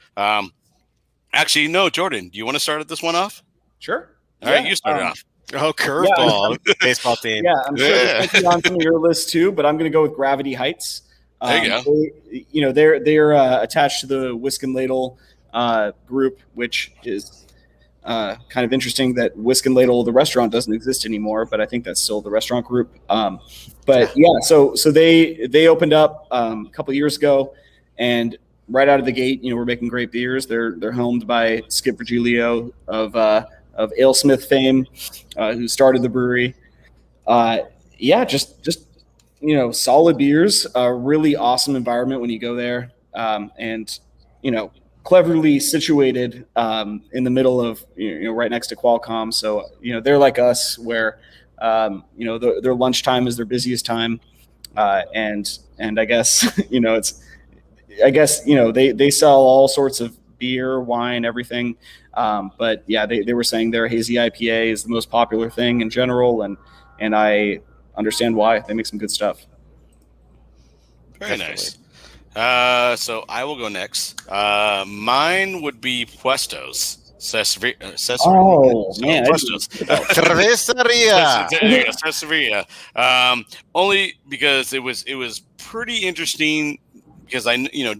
Actually, no, Jordan, do you want to start this one off? Sure. All right, you start it off. Oh, curveball. Baseball team. Yeah, I'm sure there's something on some of your list too, but I'm going to go with Gravity Heights. There you go. They're attached to the Whisk and Ladle group, which is kind of interesting that Whisk and Ladle, the restaurant, doesn't exist anymore, but I think that's still the restaurant group. But yeah, so they opened up a couple of years ago, and right out of the gate, we're making great beers. They're homed by Skip Virgilio of AleSmith fame, who started the brewery. Just solid beers, a really awesome environment when you go there. And cleverly situated in the middle of, right next to Qualcomm. So, they're like us where, their lunchtime is their busiest time. And I guess, they sell all sorts of beer, wine, everything. But yeah, they were saying their hazy IPA is the most popular thing in general. And I understand why. They make some good stuff. Very nice. So I will go next. Mine would be Puestos. Oh, man. Puestos. Cerveceria. Cerveceria. Only because it was pretty interesting because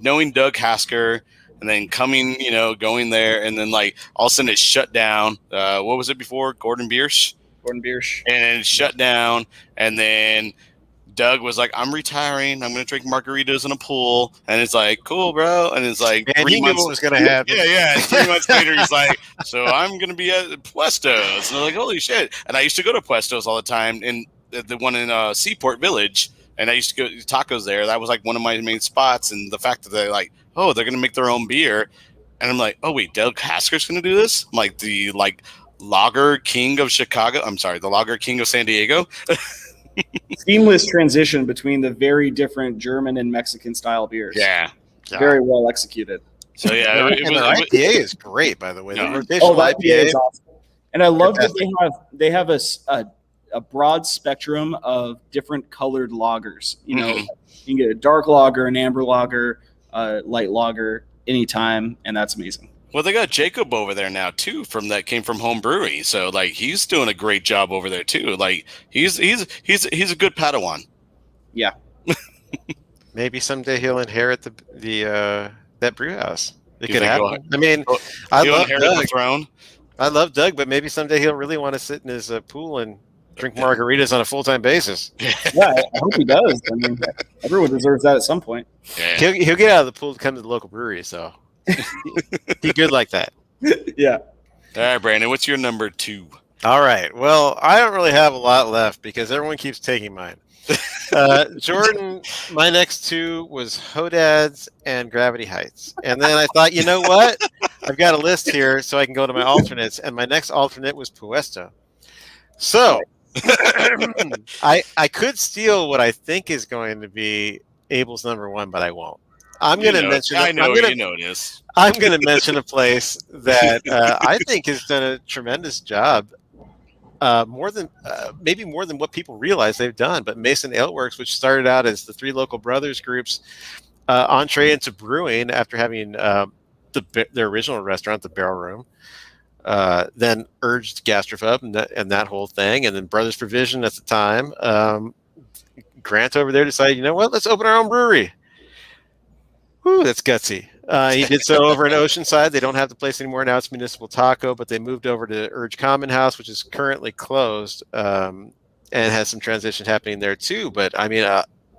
knowing Doug Hasker and then going there and then like all of a sudden it shut down. What was it before? Gordon Biersch. Gordon Biersch. And it shut down, and then Doug was like, I'm retiring. I'm going to drink margaritas in a pool. And it's like, cool, bro. And it's like, and he knew what was going to happen. Yeah. And 3 months later, he's like, so I'm going to be at Puestos. And they're like, holy shit. And I used to go to Puestos all the time, in the one in Seaport Village. And I used to go to tacos there. That was like one of my main spots. And the fact that they're like, oh, they're going to make their own beer. And I'm like, oh, wait, Doug Hasker's going to do this? I'm like, the lager king of Chicago. I'm sorry, the lager king of San Diego. Seamless transition between the very different German and Mexican style beers. Yeah. Very well executed. So yeah, the IPA is great, by the way. No. The rotational IPA is awesome. And I love that they have a broad spectrum of different colored lagers. You can get a dark lager, an amber lager, light lager anytime, and that's amazing. Well, they got Jacob over there now too, came from Home Brewery. So like he's doing a great job over there too. Like he's a good Padawan. Yeah. Maybe someday he'll inherit the that brew house. It could think happen. I mean, I love inherit Doug. the throne. I love Doug, but maybe someday he'll really want to sit in his pool and drink margaritas on a full-time basis. Yeah, I hope he does. I mean, everyone deserves that at some point. Yeah. He'll get out of the pool to come to the local brewery. So he good like that. Yeah. All right, Brandon, what's your number 2? All right. Well, I don't really have a lot left because everyone keeps taking mine. Jordan, my next 2 was Hodad's and Gravity Heights. And then I thought, you know what? I've got a list here so I can go to my alternates. And my next alternate was Puesto. So I could steal what I think is going to be Abel's number 1, but I won't. I'm going to mention. I know it is. I'm going to mention a place that I think has done a tremendous job, maybe more than what people realize they've done. But Mason Ale Works, which started out as the 3 local brothers groups, entree into brewing after having their original restaurant, the Barrel Room, then urged Gastropub and that whole thing, and then Brothers Provision at the time. Grant over there decided, you know what? Let's open our own brewery. Whew, that's gutsy. He did so over in Oceanside. They don't have the place anymore. Now it's Municipal Taco, but they moved over to Urge Common House, which is currently closed, and has some transition happening there too. But I mean,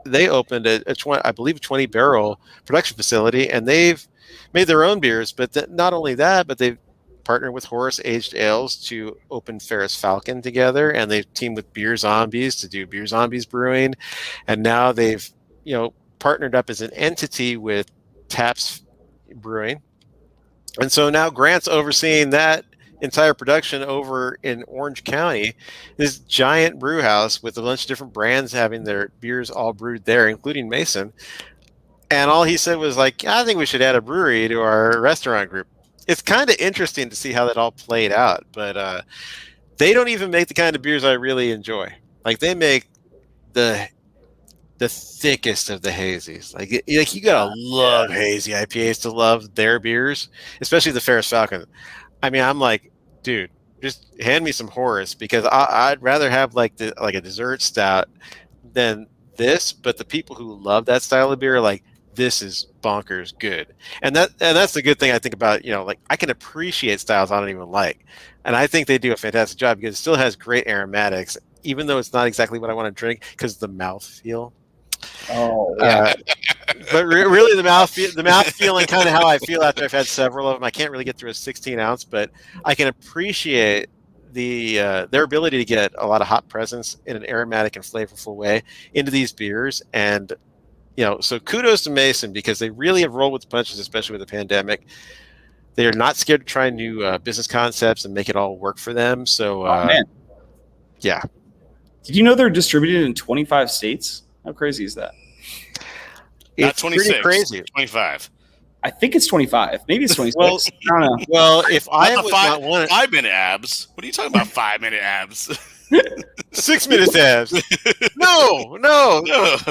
they opened a 20 barrel production facility, and they've made their own beers. But not only that, but they've partnered with Horace Aged Ales to open Ferris Falcon together, and they've teamed with Beer Zombies to do Beer Zombies brewing, and now they've partnered up as an entity with Taps Brewing. And so now Grant's overseeing that entire production over in Orange County, this giant brew house with a bunch of different brands having their beers all brewed there, including Mason. And all he said was like, I think we should add a brewery to our restaurant group. It's kind of interesting to see how that all played out, but they don't even make the kind of beers I really enjoy. Like they make the thickest of the hazies. Like you gotta love hazy IPAs to love their beers, especially the Ferris Falcon. I mean, I'm like, dude, just hand me some Horace because I'd rather have like a dessert stout than this. But the people who love that style of beer are like, this is bonkers good. And that's the good thing I think about, like I can appreciate styles I don't even like. And I think they do a fantastic job because it still has great aromatics, even though it's not exactly what I want to drink because of the mouthfeel. Oh, yeah. But really the mouth feeling kind of how I feel after I've had several of them. I can't really get through a 16 ounce, but I can appreciate their ability to get a lot of hot presence in an aromatic and flavorful way into these beers. And so kudos to Mason because they really have rolled with the punches, especially with the pandemic. They are not scared to try new business concepts and make it all work for them. So, man. Yeah. Did you know they're distributed in 25 states? How crazy is that? Not 26. Pretty crazy. 25. I think it's 25. Maybe it's 26. Well, I don't know. Well, if I was not one, 5-minute abs. What are you talking about? 5-minute abs. 6 minutes abs. No,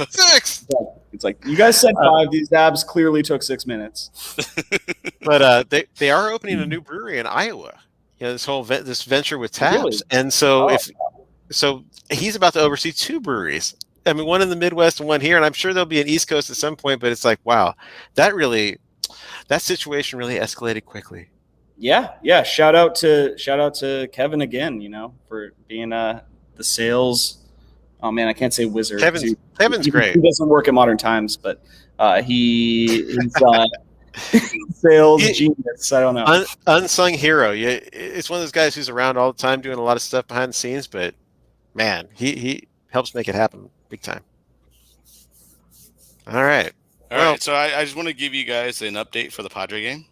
6. It's like you guys said 5. These abs clearly took 6 minutes. But they are opening a new brewery in Iowa. This whole this venture with taps, Really? and so he's about to oversee 2 breweries. I mean, one in the Midwest and one here, and I'm sure there'll be an East Coast at some point. But it's like, wow, that situation really escalated quickly. Yeah. Shout out to Kevin again. For being the sales. Oh man, I can't say wizard. Kevin's great. He doesn't work at Modern Times, but he's sales genius. I don't know. Unsung hero. Yeah, it's one of those guys who's around all the time doing a lot of stuff behind the scenes, but man, he helps make it happen big time. All right. All right. So I just want to give you guys an update for the Padre game.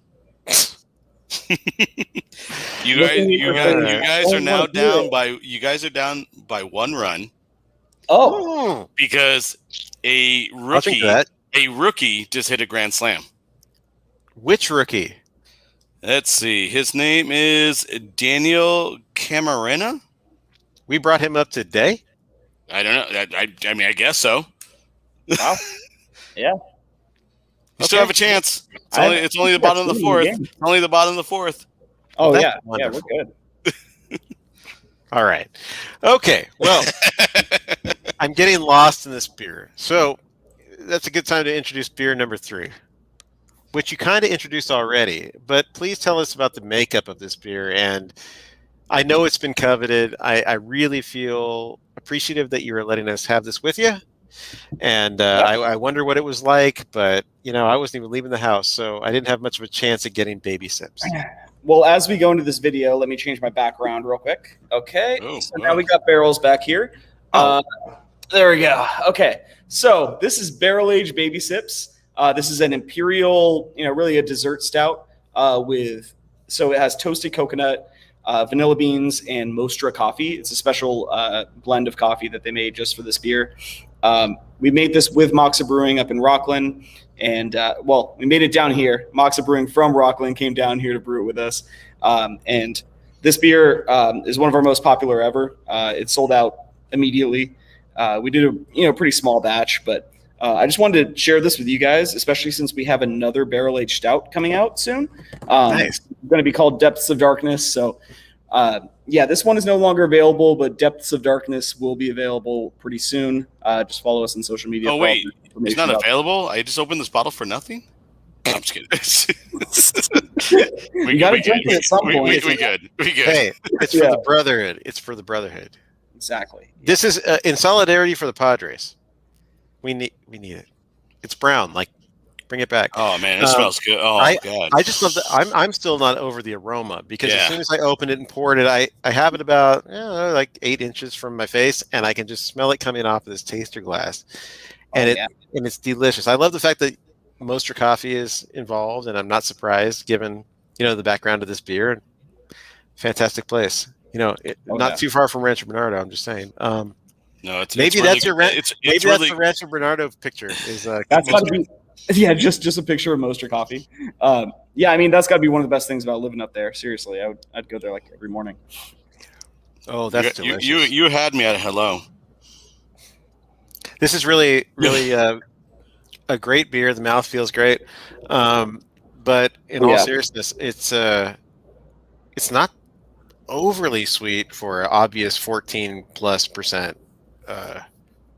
You guys are now down by 1 run. Oh, because a rookie just hit a grand slam. Which rookie? Let's see. His name is Daniel Camarena. We brought him up today. I don't know. I mean, I guess so. Wow. Yeah. You still have a chance. It's only the bottom of the 4th. Only the bottom of the 4th. Oh, well, yeah. Wonderful. Yeah, we're good. All right. Okay. Well, I'm getting lost in this beer. So that's a good time to introduce beer number 3, which you kind of introduced already. But please tell us about the makeup of this beer. And I know it's been coveted. I really feel appreciative that you were letting us have this with you. And I wonder what it was like, but I wasn't even leaving the house, so I didn't have much of a chance at getting baby sips. Well, as we go into this video, let me change my background real quick. Okay, now we got barrels back here. There we go. Okay, so this is barrel aged baby sips. This is an imperial, really a dessert stout so it has toasted coconut, vanilla beans, and Mostra coffee. It's a special blend of coffee that they made just for this beer. We made this with Moxa Brewing up in Rockland, and we made it down here. Moxa Brewing from Rockland came down here to brew it with us, and this beer is one of our most popular ever. It sold out immediately. We did a pretty small batch, but I just wanted to share this with you guys, especially since we have another barrel aged stout coming out soon. Nice. It's going to be called Depths of Darkness. So. This one is no longer available, but Depths of Darkness will be available pretty soon. Just follow us on social media. Oh, wait. It's not available? I just opened this bottle for nothing? No, I'm just kidding. We got to drink it at some point. We good. Hey, it's for the brotherhood. It's for the brotherhood. Exactly. Yeah. This is in solidarity for the Padres. We need it. It's brown. Bring it back. Oh man, it smells good. Oh god, I just love that. I'm still not over the aroma because as soon as I opened it and poured it, I have it about 8 inches from my face, and I can just smell it coming off of this taster glass, and it's delicious. I love the fact that Mostra coffee is involved, and I'm not surprised given the background of this beer. Fantastic place. Not too far from Rancho Bernardo. I'm just saying. No, maybe that's the Rancho Bernardo picture. Is that's got to be. Yeah, just a picture of Mostra coffee. I mean that's got to be one of the best things about living up there. Seriously, I'd go there every morning. Oh, that's delicious. You had me at hello. This is really a great beer. The mouth feels great, but in all seriousness, it's not overly sweet for an obvious 14+%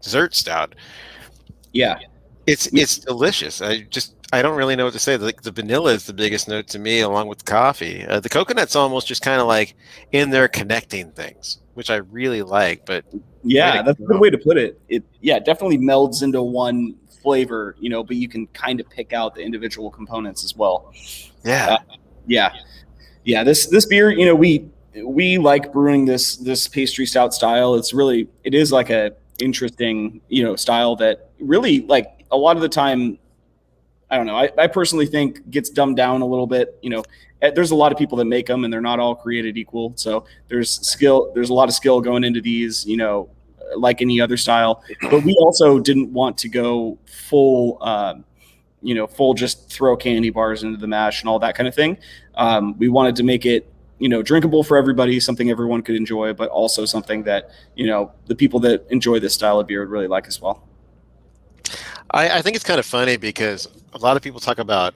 dessert stout. Yeah. It's delicious. I don't really know what to say. The vanilla is the biggest note to me, along with the coffee. The coconut's almost just kind of in there connecting things, which I really like. But that's a good way to put it. It definitely melds into one flavor, but you can kind of pick out the individual components as well. Yeah. This beer, we like brewing this pastry stout style. It is like a interesting, style that really a lot of the time, I don't know. I personally think gets dumbed down a little bit. There's a lot of people that make them, and they're not all created equal. So there's a lot of skill going into these, like any other style. But we also didn't want to go full, full just throw candy bars into the mash and all that kind of thing. We wanted to make it, drinkable for everybody, something everyone could enjoy, but also something that, the people that enjoy this style of beer would really like as well. I think it's kind of funny because a lot of people talk about,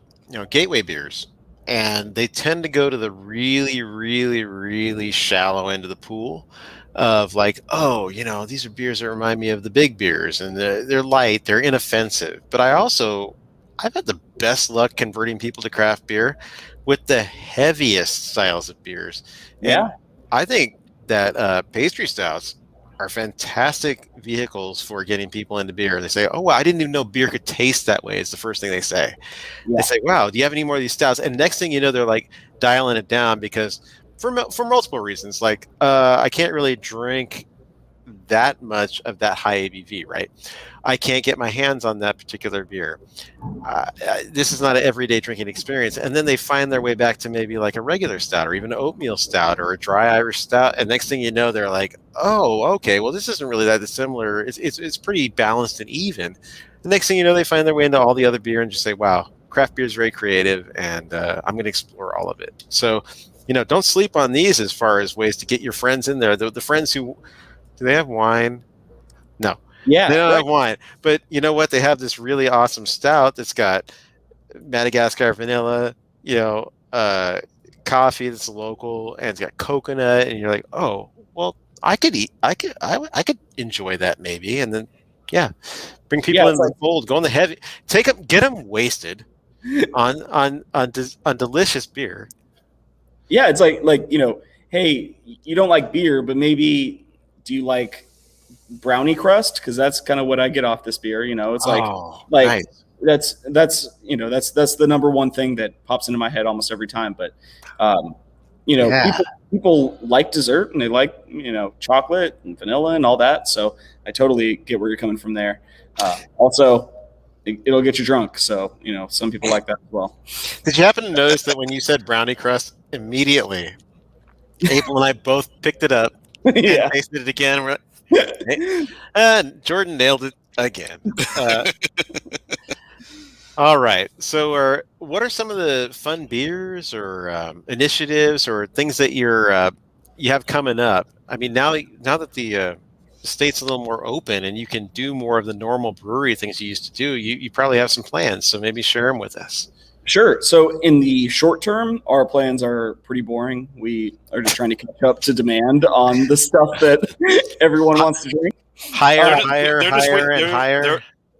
gateway beers, and they tend to go to the really, really, really shallow end of the pool of like, oh, these are beers that remind me of the big beers, and they're light, they're inoffensive. But I've had the best luck converting people to craft beer with the heaviest styles of beers. Yeah. And I think that pastry stouts are fantastic vehicles for getting people into beer. They say, oh, wow, I didn't even know beer could taste that way. It's the first thing they say. Yeah. They say, wow, do you have any more of these stouts? And next thing you know, they're like dialing it down because for multiple reasons, like I can't really drink that much of that high ABV, right? I can't get my hands on that particular beer. This is not an everyday drinking experience. And then they find their way back to maybe like a regular stout or even an oatmeal stout or a dry Irish stout. And next thing you know, they're like, oh, okay, well, this isn't really that dissimilar. It's pretty balanced and even. The next thing you know, they find their way into all the other beer and just say, wow, craft beer is very creative, and I'm going to explore all of it. So, don't sleep on these as far as ways to get your friends in there. The friends who, do they have wine? No. Yeah, they don't have wine, but you know what? They have this really awesome stout that's got Madagascar vanilla, coffee that's local, and it's got coconut, and you're like, oh, well, I could enjoy that maybe, and then bring people in the fold, go on the heavy, get them wasted on delicious beer. Yeah, it's like hey, you don't like beer, but maybe do you like brownie crust? Because that's kind of what I get off this beer. It's nice. that's the number one thing that pops into my head almost every time. But people like dessert, and they like chocolate and vanilla and all that. So I totally get where you're coming from there. Also, it'll get you drunk. So some people like that as well. Did you happen to notice that when you said brownie crust, immediately April and I both picked it up and tasted it again? And Jordan nailed it again. All right. So, what are some of the fun beers or initiatives or things that you have coming up? I mean, now that the state's a little more open and you can do more of the normal brewery things you used to do, you probably have some plans. So maybe share them with us. Sure. So in the short term, our plans are pretty boring. We are just trying to catch up to demand on the stuff that everyone wants to drink. Higher.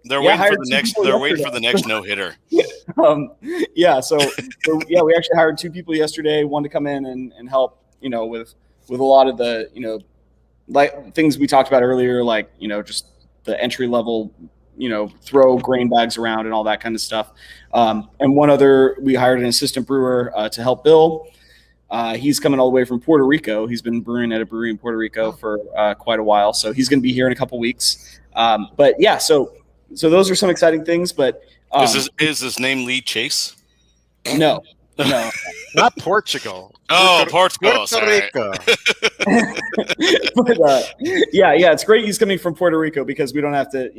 They're waiting for the next no hitter. So we actually hired 2 people yesterday. One to come in and help, with a lot of the like things we talked about earlier, like just the entry level, throw grain bags around and all that kind of stuff. And one other, we hired an assistant brewer to help Bill. He's coming all the way from Puerto Rico. He's been brewing at a brewery in Puerto Rico for quite a while. So he's going to be here in a couple weeks. So those are some exciting things. But is his name Lee Chase? No, not Portugal. Oh, Portugal. Puerto Rico. But it's great he's coming from Puerto Rico because we don't have to,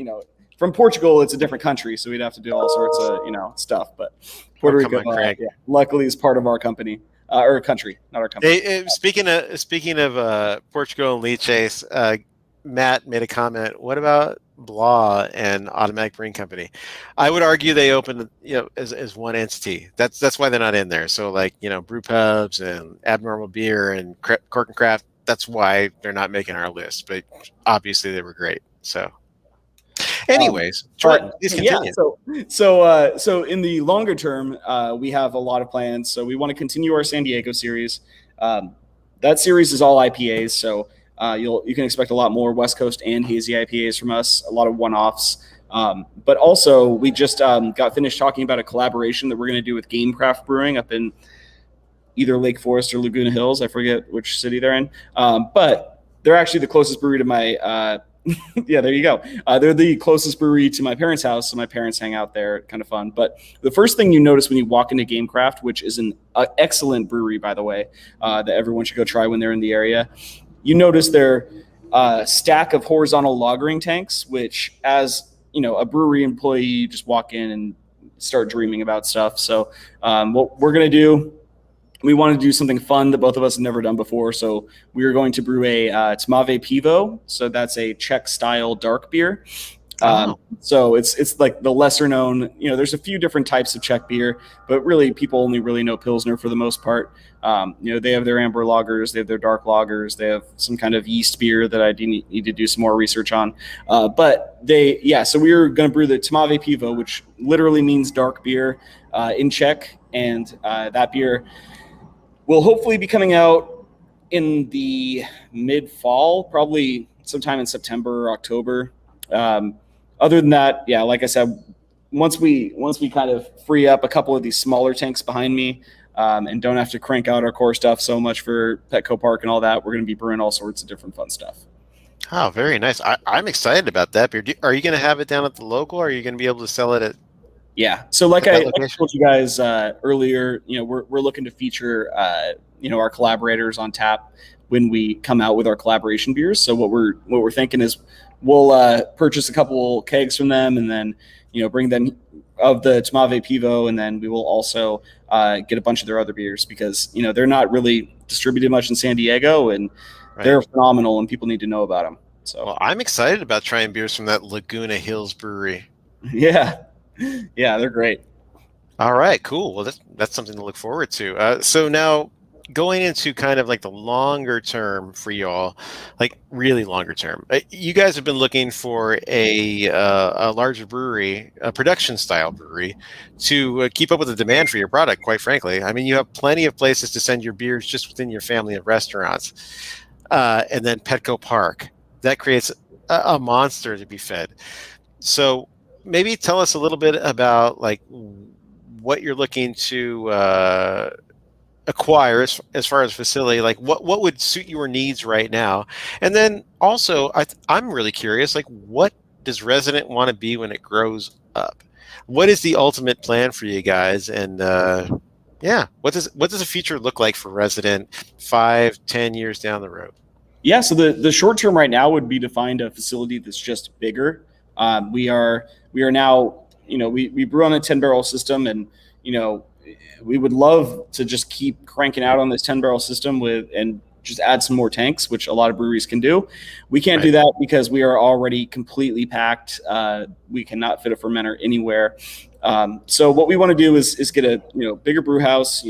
from Portugal, it's a different country, so we'd have to do all sorts of, stuff. But Puerto Rico, luckily, is part of our company. Or country, not our company. Hey, speaking of Portugal and Lee Chase, Matt made a comment. What about Blah and Automatic Brewing Company? I would argue they opened, as one entity. That's why they're not in there. So like, brew pubs and Abnormal Beer and Cork and Craft. That's why they're not making our list. But obviously they were great. So. Anyways, Jordan, please continue. So in the longer term, we have a lot of plans. So we want to continue our San Diego series. That series is all IPAs, so you can expect a lot more West Coast and hazy IPAs from us. A lot of one-offs, but also we just got finished talking about a collaboration that we're going to do with Game Craft Brewing up in either Lake Forest or Laguna Hills. I forget which city they're in, but they're actually the closest brewery to my Yeah, there you go. They're the closest brewery to my parents' house, so my parents hang out there. Kind of fun. But the first thing you notice when you walk into Gamecraft, which is an excellent brewery, by the way, that everyone should go try when they're in the area, you notice their stack of horizontal lagering tanks, which, as you know, a brewery employee, you just walk in and start dreaming about stuff. So what we're gonna do, we want to do something fun that both of us have never done before. So we are going to brew a Tmave Pivo. So that's a Czech style dark beer. So it's like the lesser known, there's a few different types of Czech beer, but really people only really know Pilsner for the most part. They have their amber lagers, they have their dark lagers, they have some kind of yeast beer that I need to do some more research on. So we're going to brew the Tmave Pivo, which literally means dark beer in Czech. And that beer will hopefully be coming out in the mid-fall, probably sometime in September or October. Other than that, yeah, like I said, once we kind of free up a couple of these smaller tanks behind me and don't have to crank out our core stuff so much for Petco Park and all that, we're going to be brewing all sorts of different fun stuff. Oh, very nice. I'm excited about that beer. Are you going to have it down at the local, or are you going to be able to sell it at? Yeah. So like I told you guys earlier, we're looking to feature, our collaborators on tap when we come out with our collaboration beers. So what we're thinking is we'll purchase a couple kegs from them and then, bring them of the Tmave Pivo. And then we will also get a bunch of their other beers because, they're not really distributed much in San Diego and they're phenomenal and people need to know about them. So well, I'm excited about trying beers from that Laguna Hills brewery. Yeah. Yeah, they're great. All right, cool. Well, that's something to look forward to. So now going into kind of like the longer term for y'all, like really longer term, you guys have been looking for a larger brewery, a production style brewery, to keep up with the demand for your product. Quite frankly, I mean, you have plenty of places to send your beers just within your family of restaurants, and then Petco Park. That creates a monster to be fed. So maybe tell us a little bit about like what you're looking to acquire as far as facility, like what would suit your needs right now. And then also I'm really curious, like what does Resident want to be when it grows up? What is the ultimate plan for you guys? And what does the future look like for Resident 5-10 years down the road? Yeah, so the short term right now would be to find a facility that's just bigger. We are now, we brew on a 10-barrel system, and we would love to just keep cranking out on this 10-barrel system and just add some more tanks, which a lot of breweries can do. We can't do that because we are already completely packed. We cannot fit a fermenter anywhere. So what we want to do is get a bigger brew house.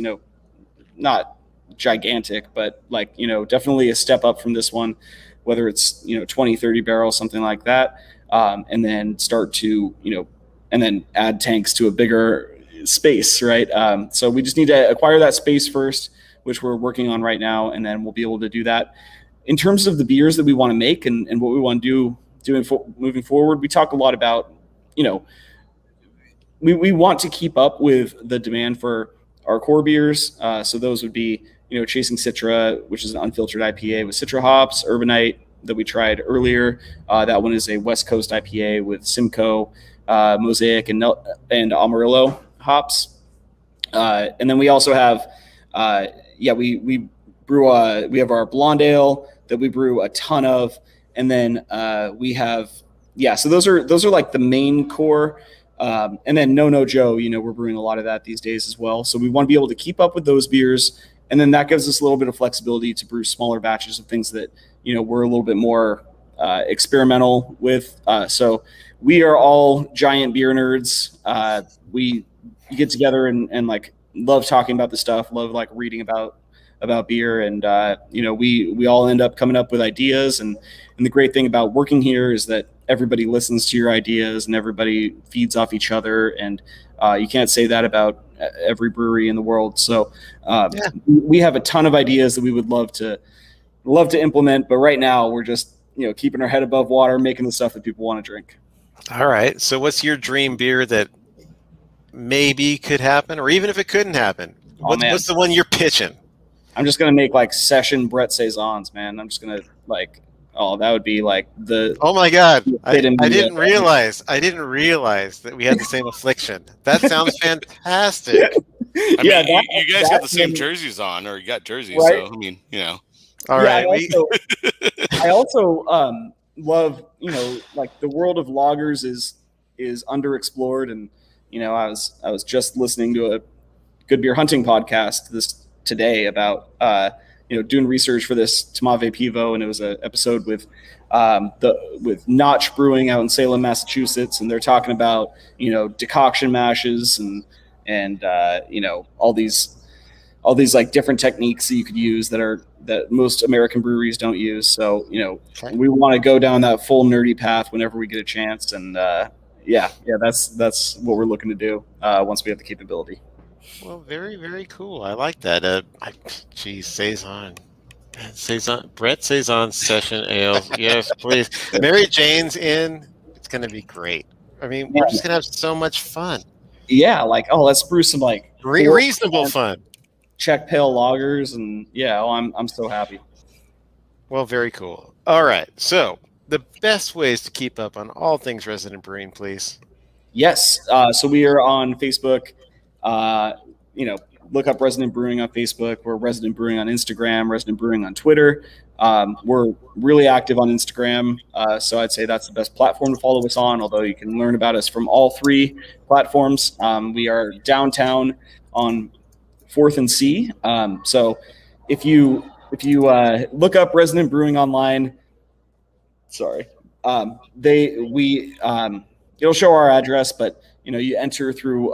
Not gigantic, but like definitely a step up from this one, whether it's 20-30 barrels, something like that. And then start to, and then add tanks to a bigger space, right? So we just need to acquire that space first, which we're working on right now, and then we'll be able to do that. In terms of the beers that we want to make and what we want to do moving forward, we talk a lot about, we want to keep up with the demand for our core beers. So those would be, Chasing Citra, which is an unfiltered IPA with Citra hops, Urbanite, that we tried earlier. That one is a West Coast IPA with Simcoe, Mosaic, and Amarillo hops. And then we also have, we brew, we have our blonde ale that we brew a ton of. And then we have, so those are like the main core. And then No Joe, we're brewing a lot of that these days as well. So we want to be able to keep up with those beers. And then that gives us a little bit of flexibility to brew smaller batches of things that, we're a little bit more experimental with. So we are all giant beer nerds. We get together and like love talking about the stuff, love like reading about beer. And, we all end up coming up with ideas. And the great thing about working here is that everybody listens to your ideas and everybody feeds off each other. And you can't say that about every brewery in the world. So we have a ton of ideas that we would love to implement, but right now we're just keeping our head above water, making the stuff that people want to drink. All right, so what's your dream beer that maybe could happen, or even if it couldn't happen, what's the one you're pitching? I'm just gonna make like session Brett Saisons, man. I'm just gonna like Oh, that would be like the. Oh my God! I Fit in the- didn't realize. I didn't realize that we had the same affliction. That sounds fantastic. I Yeah, mean, that- you guys got the same that- jerseys on, or you got jerseys. Right. So I mean, you know. All Yeah, right. I also love, like the world of loggers is underexplored, and I was just listening to a Good Beer Hunting podcast today about doing research for this Tomave Pivo, and it was an episode with with Notch Brewing out in Salem, Massachusetts, and they're talking about decoction mashes and all these like different techniques that you could use that most American breweries don't use. So Okay. we want to go down that full nerdy path whenever we get a chance, and that's what we're looking to do once we have the capability. Well, very, very cool. I like that. Geez, Saison. Brett Saison Session Ale. Yes, please. Mary Jane's in. It's going to be great. I mean, we're just going to have so much fun. Yeah, like, let's brew some like Reasonable fun. Czech pale lagers, and I'm so happy. Well, very cool. All right. So, the best ways to keep up on all things Resident Brewing, please. Yes. So we are on Facebook. Look up Resident Brewing on Facebook. We're Resident Brewing on Instagram, Resident Brewing on Twitter. We're really active on Instagram. So I'd say that's the best platform to follow us on, although you can learn about us from all 3 platforms. We are downtown on 4th and C. So if you look up Resident Brewing online, it'll show our address, but you enter through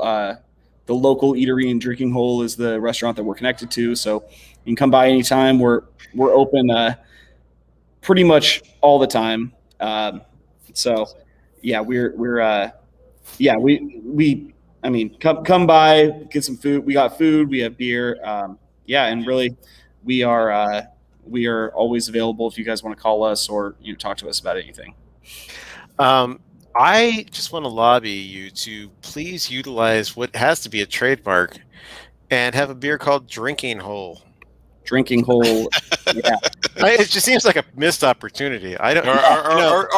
the local Eatery and Drinking Hole is the restaurant that we're connected to. So you can come by anytime. We're open pretty much all the time. So yeah, come by, get some food. We got food, we have beer. And really we are always available if you guys want to call us or talk to us about anything. I just want to lobby you to please utilize what has to be a trademark and have a beer called Drinking Hole. Drinking Hole. Yeah. It just seems like a missed opportunity. I don't.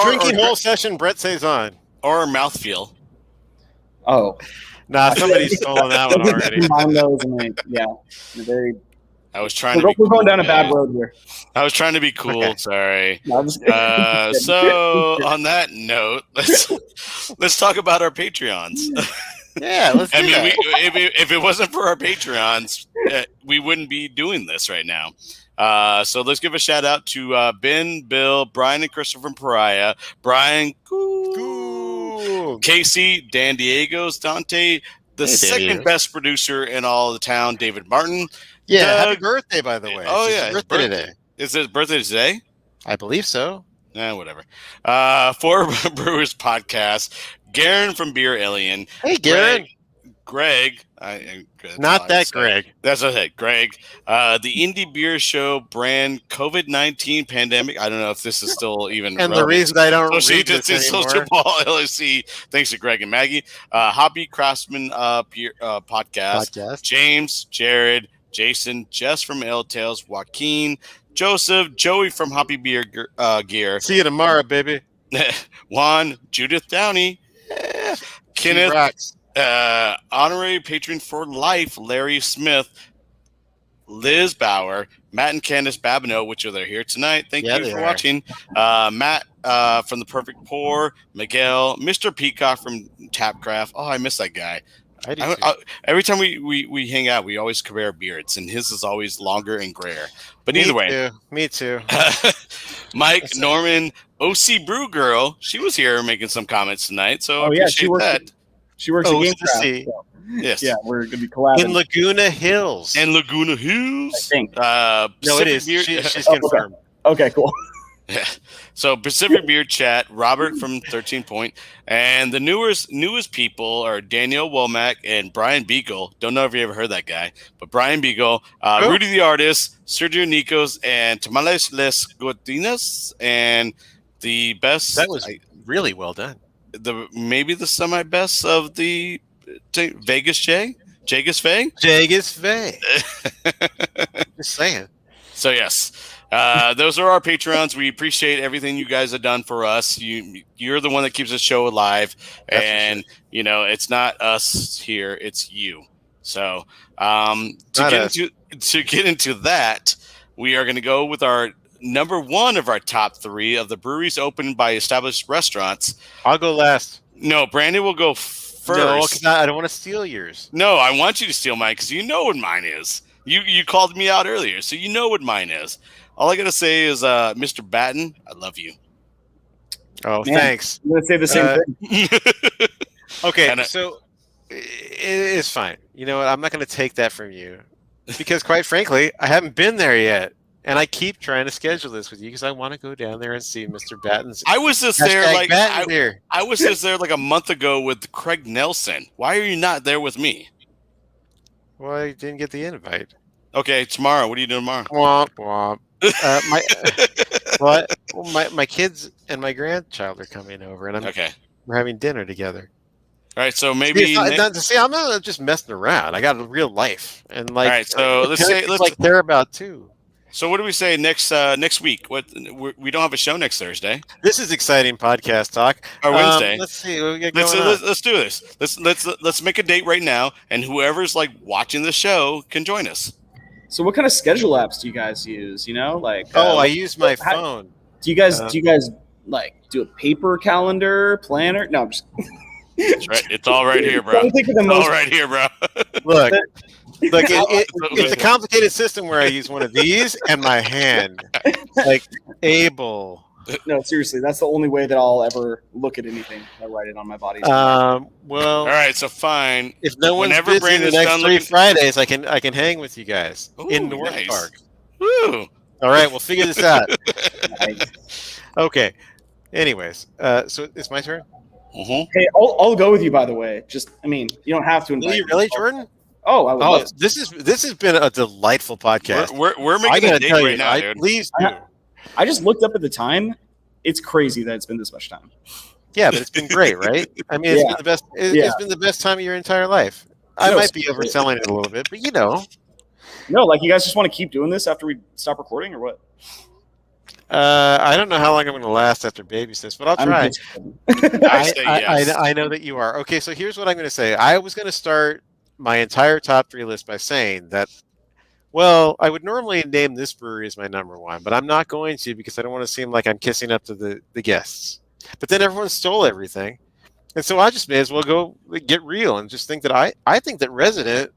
Drinking Hole Session. Brett Saison. Or mouthfeel. Oh. Nah, somebody's stolen that one already. Combine those and very. I was trying to be We're going cool, down a bad road here. I was trying to be cool. Okay. Sorry. No, I'm just kidding. So on that note, let's talk about our Patreons. Yeah, let's do that. If it wasn't for our Patreons, we wouldn't be doing this right now. So let's give a shout out to Ben, Bill, Brian, and Christopher Pariah. Brian, Cool. Casey, Dan Diego's, Dante, the second best producer in all of the town, David Martin. Yeah, Doug, happy birthday, by the way. Oh, It's yeah, his birthday today. Is his birthday today? I believe so. Whatever. For Brewers Podcast, Garen from Beer Alien. Hey, Garen. Greg. Not that Greg. That's what I said. Greg. The Indie Beer Show brand COVID-19 pandemic. I don't know if this is still even And the reason I don't read this Social anymore. Ball LLC. Thanks to Greg and Maggie. Hobby Craftsman Podcast. James, Jared, Jason, Jess from Ale Tales, Joaquin, Joseph, Joey from Hoppy Beer Gear. See you tomorrow, baby. Juan, Judith Downey, Yeah. Kenneth, honorary patron for life, Larry Smith, Liz Bauer, Matt and Candace Babineau, which are here tonight. Thank you for watching. Matt from The Perfect Pour, Miguel, Mr. Peacock from Tapcraft. Oh, I miss that guy. I do too. Every time we hang out, we always compare beards, and his is always longer and grayer. But either way, Me too. Mike, Norman, OC Brew Girl, she was here making some comments tonight, so I appreciate that. She works at Oh, Game to see. so, Yes. yeah, we're going to be collabing. In Laguna Hills. And Laguna Hills. I think. No, it is. She's confirmed. Okay, cool. Yeah. So Pacific Beer Chat, Robert from 13 Point, and the newest people are Daniel Womack and Brian Beagle. Don't know if you ever heard that guy, but Brian Beagle, Rudy the Artist, Sergio Nikos, and Tamales Les Gordinas, and the best. That was really well done. Maybe the semi best of the Vegas Jagus Faye. Jagus Faye. Just saying. So yes. Those are our Patreons. We appreciate everything you guys have done for us. You're the one that keeps the show alive, and it's not us here; it's you. So to get into that, we are going to go with our number one of our top three of the breweries opened by established restaurants. I'll go last. No, Brandon will go first. No, because I don't want to steal yours. No, I want you to steal mine because you know what mine is. You called me out earlier, so you know what mine is. All I gotta say is, Mr. Batten, I love you. Oh, man, thanks. I'm gonna say the same thing. Okay, so it is fine. You know what? I'm not going to take that from you because, quite frankly, I haven't been there yet, and I keep trying to schedule this with you because I want to go down there and see Mr. Batten's. I was just there I was just there like a month ago with Craig Nelson. Why are you not there with me? Well, I didn't get the invite. Okay, tomorrow. What are you doing tomorrow? Womp womp. My kids and my grandchild are coming over, and we're having dinner together. All right, so maybe I'm not just messing around. I got a real life, and like, all right, so let's care about too. So what do we say next week? We don't have a show next Thursday. This is exciting podcast talk. Or Wednesday. Let's see what we got going on. Let's do this. Let's make a date right now, and whoever's like watching the show can join us. So what kind of schedule apps do you guys use? You know, like I use my phone. Do you guys like do a paper calendar planner? No, I'm just. Right. It's all right here, bro. All right here, bro. Look, it's a complicated system where I use one of these and my hand, like Abel. No, seriously, that's the only way that I'll ever look at anything. I write it on my body. Well, all right, so fine. If no one's busy the next 3 Fridays, I can hang with you guys in the work park. Woo! All right, we'll figure this out. Nice. Okay. Anyways, so it's my turn. Mm-hmm. Hey, I'll go with you. By the way, you don't have to invite. Will you really, Jordan? Oh, I would. Oh, this has been a delightful podcast. We're making a date right now, dude. Please do. I just looked up at the time. It's crazy that it's been this much time. Yeah, but it's been great, right? I mean, it's been the best. It's been the best time of your entire life. I might be overselling it a little bit, but No, like you guys just want to keep doing this after we stop recording, or what? I don't know how long I'm going to last after baby sis, but I'll try. I know that you are. Okay, so here's what I'm going to say. I was going to start my entire top 3 list by saying that, well, I would normally name this brewery as my number 1, but I'm not going to because I don't want to seem like I'm kissing up to the guests. But then everyone stole everything. And so I just may as well go get real and just think that I think that Resident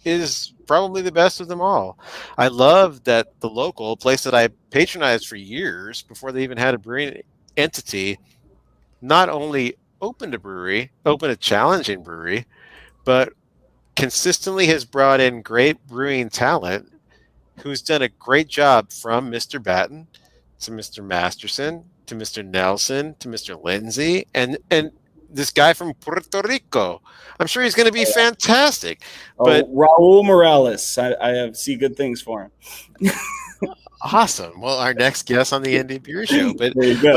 is probably the best of them all. I love that the local place that I patronized for years before they even had a brewing entity not only opened a challenging brewery, but consistently has brought in great brewing talent who's done a great job from Mr. Batten to Mr. Masterson to Mr. Nelson to Mr. Lindsay and this guy from Puerto Rico. I'm sure he's going to be fantastic. But Raul Morales, I see good things for him. Awesome. Well, our next guest on the Indie Beer Show. But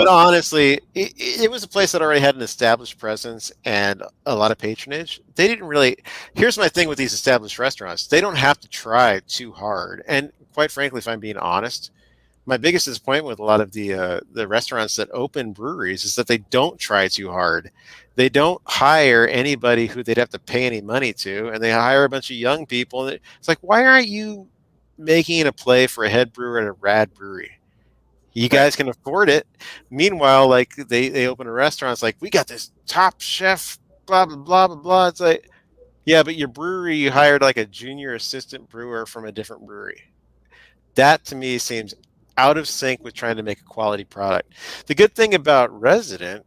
honestly, it was a place that already had an established presence and a lot of patronage. They didn't really. Here's my thing with these established restaurants: they don't have to try too hard. And quite frankly, if I'm being honest, my biggest disappointment with a lot of the restaurants that open breweries is that they don't try too hard. They don't hire anybody who they'd have to pay any money to, and they hire a bunch of young people. And it's like, why aren't you making a play for a head brewer at a rad brewery? You guys can afford it. Meanwhile, like they open a restaurant, it's like, we got this top chef, blah, blah, blah, blah, blah. It's like, yeah, but your brewery, you hired like a junior assistant brewer from a different brewery. That to me seems out of sync with trying to make a quality product. The good thing about Resident,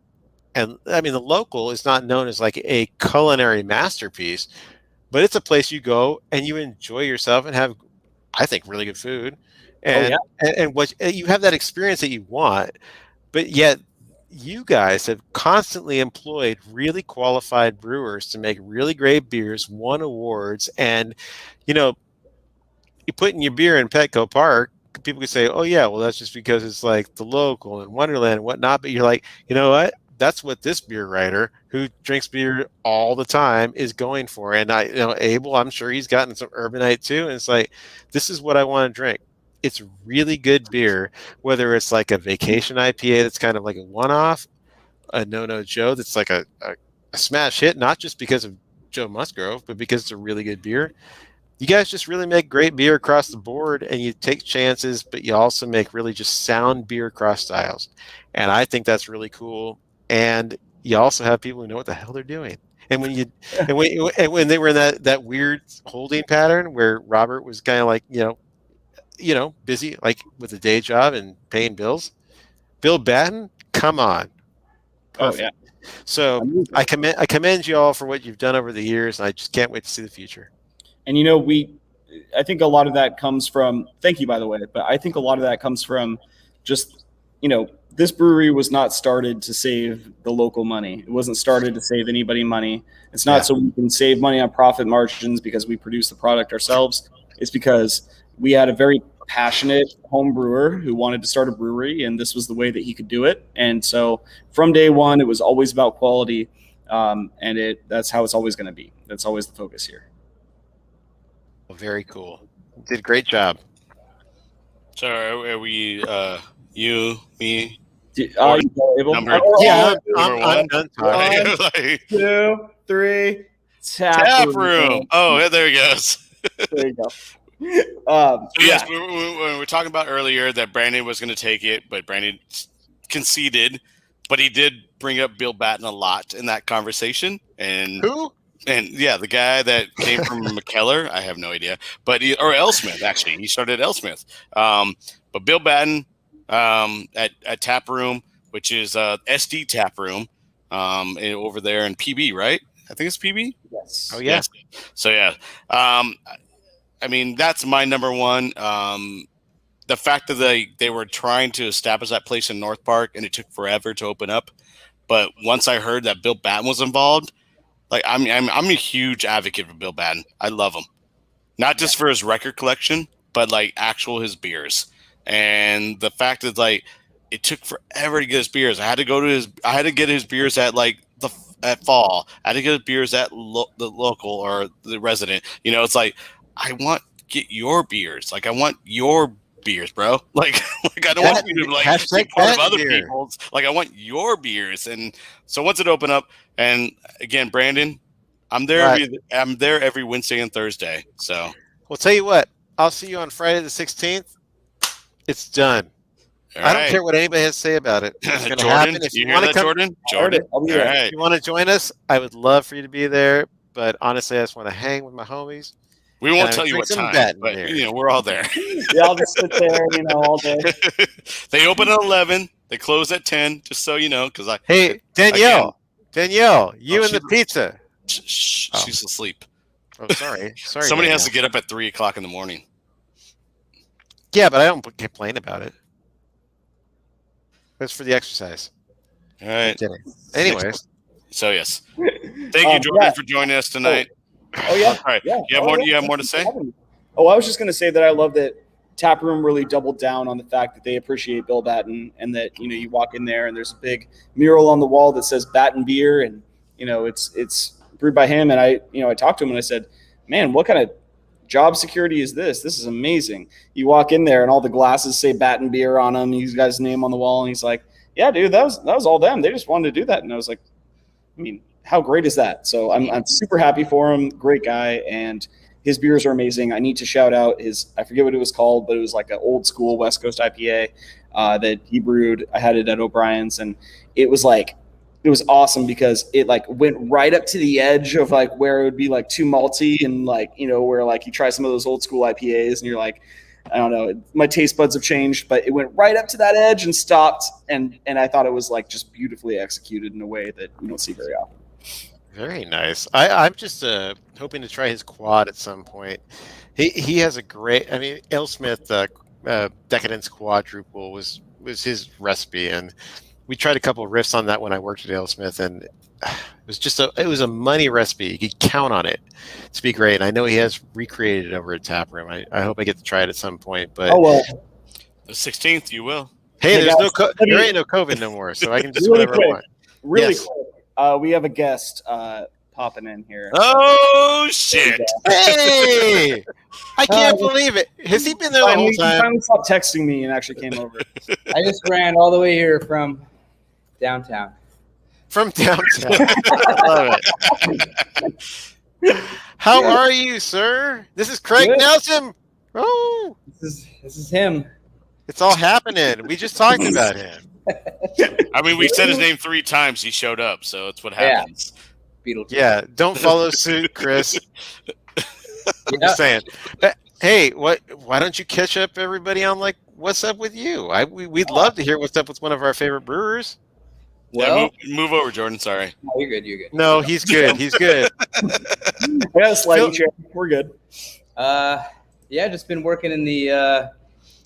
and I mean the local, is not known as like a culinary masterpiece, but it's a place you go and you enjoy yourself and have, I think, really good food, and what you have that experience that you want, but yet you guys have constantly employed really qualified brewers to make really great beers, won awards, and you put in your beer in Petco Park. People could say, oh yeah, well that's just because it's like the local and Wonderland and whatnot, but you're like, you know what? That's what this beer writer who drinks beer all the time is going for. And Abel, I'm sure he's gotten some Urbanite too. And it's like, this is what I want to drink. It's really good beer, whether it's like a vacation IPA that's kind of like a one-off, a No Joe that's like a smash hit, not just because of Joe Musgrove, but because it's a really good beer. You guys just really make great beer across the board, and you take chances, but you also make really just sound beer across styles. And I think that's really cool. And you also have people who know what the hell they're doing. And when they were in that weird holding pattern where Robert was kind of like, busy like with a day job and paying bills, Bill Batten, come on. Perfect. Oh, yeah. So I commend you all for what you've done over the years, and I just can't wait to see the future. And I think a lot of that comes from, thank you, by the way, but I think a lot of that comes from just, this brewery was not started to save the local money. It wasn't started to save anybody money. It's not so we can save money on profit margins because we produce the product ourselves. It's because we had a very passionate home brewer who wanted to start a brewery, and this was the way that he could do it. And so from day one, it was always about quality, and that's how it's always going to be. That's always the focus here. Well, very cool. Did a great job. So are we you, me? Number one. Done talking. 1, 2, 3. Tap room. Oh, there he goes. There you go. Yes, we were talking about earlier that Brandon was going to take it, but Brandon conceded. But he did bring up Bill Batten a lot in that conversation. And who? And yeah, the guy that came from McKellar, I have no idea, or Ellsmith actually. He started at Ellsmith. But Bill Batten at Tap Room, which is SD Tap Room, over there in PB, right? I think it's PB. Yes. Oh yeah. Yes. So yeah. I mean, that's my number one. The fact that they were trying to establish that place in North Park and it took forever to open up, but once I heard that Bill Batten was involved, like I'm a huge advocate for Bill Batten. I love him, not just for his record collection, but like his beers. And the fact that like it took forever to get his beers. I had to get his beers at Fall. I had to get his beers at the local or the Resident. It's like I want to get your beers. Like I want your beers, bro. Like I don't want you to be part of other people's. Like I want your beers. And so once it opened up, and again, Brandon, I'm there. Right. I'm there every Wednesday and Thursday. So Well, tell you what, I'll see you on Friday the 16th. It's done. I don't care what anybody has to say about it. It's going to happen. If you want to come, Jordan? I'll be there. If you want to join us, I would love for you to be there. But honestly, I just want to hang with my homies. We won't tell you what time, but we're all there. Yeah, I'll just sit there, all day. They open at 11. They close at 10. Just so you know, because Hey, Danielle, you and the pizza. Shh, she's asleep. Oh, sorry. Somebody has to get up at 3:00 in the morning. Yeah, but I don't complain about it. It's for the exercise. All right. Anyways. So yes, thank you, Jordan, for joining us tonight. Oh yeah. All right. Yeah. You have more to say? Oh, I was just going to say that I love that Taproom really doubled down on the fact that they appreciate Bill Batten, and that you walk in there and there's a big mural on the wall that says Batten Beer, and it's brewed by him. And I talked to him and I said, man, what kind of job security is this? This is amazing. You walk in there and all the glasses say Batten Beer on them. He's got his name on the wall, and he's like, yeah, dude, that was all them. They just wanted to do that. And I was like, I mean, how great is that? So I'm super happy for him. Great guy, and his beers are amazing. I need to shout out I forget what it was called, but it was like an old school West Coast IPA that he brewed. I had it at O'Brien's, and it was awesome because it went right up to the edge of where it would be too malty, and where you try some of those old school IPAs and you're like, I don't know, my taste buds have changed, but it went right up to that edge and stopped. And I thought it was just beautifully executed in a way that you don't see very often. Very nice. I'm just hoping to try his quad at some point. He has a great. I mean, Ellsmith Decadence Quadruple was his recipe, and we tried a couple of riffs on that when I worked at Ellsmith, and it was a money recipe. You could count on it to be great. And I know he has recreated it over at Taproom. I hope I get to try it at some point. But the 16th, you will. Hey, there ain't no COVID no more, so I can just really whatever I want. Really quick. We have a guest popping in here. Oh shit! Hey, I can't believe it. Has he been there the whole He time? finally stopped texting me and actually came over. I just ran all the way here from downtown. From downtown. I love it. How are you, sir? This is Craig Good. Nelson. Oh, This is him. it's all happening. We just talked about him. I mean, we said his name 3 times. He showed up, so it's what Yeah. happens. Beetlejuice. Yeah, don't follow suit, Chris. I'm just saying. Hey, why don't you catch up everybody on like what's up with you? We'd love to hear what's up with one of our favorite brewers. Well, Move over, Jordan. Sorry. no, you're good. You're good. No, he's good. He's good. I got a sliding chair. We're good. Yeah, just been working in the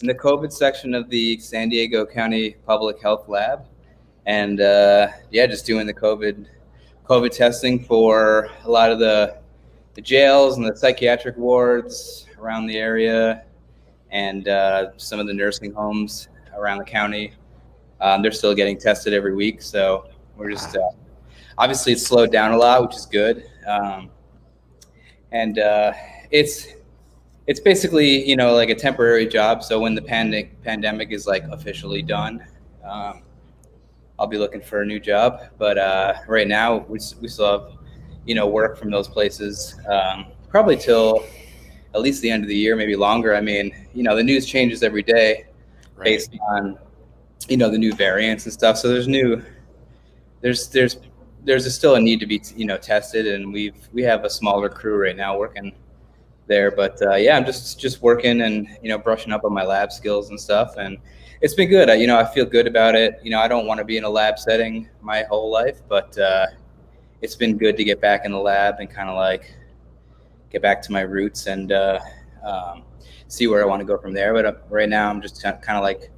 COVID section of the San Diego County Public Health Lab, and just doing the COVID testing for a lot of the jails and the psychiatric wards around the area, and some of the nursing homes around the county. They're still getting tested every week, so we're just obviously it's slowed down a lot, which is good. It's basically like a temporary job. So when the pandemic is like officially done, I'll be looking for a new job. But right now we still have work from those places probably till at least the end of the year, maybe longer. I mean, the news changes every day based on the new variants and stuff. So there's still a need to be tested, and we have a smaller crew right now working there. But I'm just working and brushing up on my lab skills and stuff, and it's been good. I feel good about it. I don't want to be in a lab setting my whole life, but it's been good to get back in the lab and kind of like get back to my roots and see where I want to go from there. But right now I'm just kind of like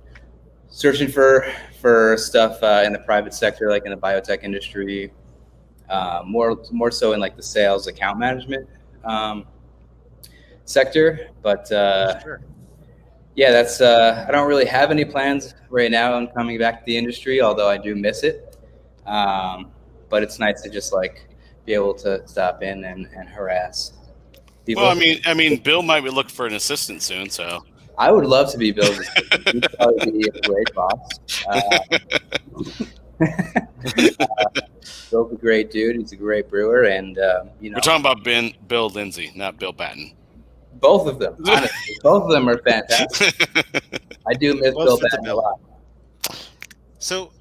searching for stuff in the private sector, like in the biotech industry, more so in like the sales account management sector. But Sure. that's I don't really have any plans right now on coming back to the industry, although I do miss it. But it's nice to just like be able to stop in and harass people. Well, I mean, Bill might be looking for an assistant soon, so. I would love to be Bill's assistant. He'd probably be a great boss. Bill's a great dude. He's a great brewer, and We're talking about Bill Lindsay, not Bill Batten. both of them. Honestly, both of them are fantastic. I do miss Bill Batten a lot. So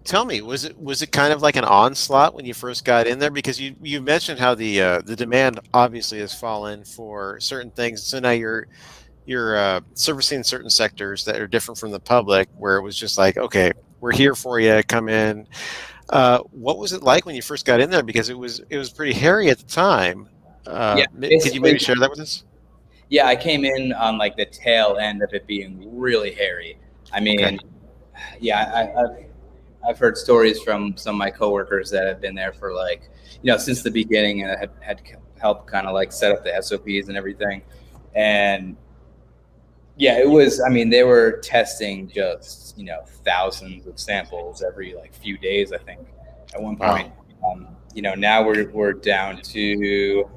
tell me, was it kind of like an onslaught when you first got in there? Because you mentioned how the demand obviously has fallen for certain things. So now you're servicing certain sectors that are different from the public, where it was just like, okay, we're here for you, come in. What was it like when you first got in there? Because it was pretty hairy at the time. Could you maybe share that with us? Yeah, I came in on like the tail end of it being really hairy. I mean, I've heard stories from some of my coworkers that have been there for like, since the beginning, and had helped kind of like set up the SOPs and everything. And yeah, it was, I mean, they were testing just, thousands of samples every like few days, I think, at one point. Wow. Now we're down to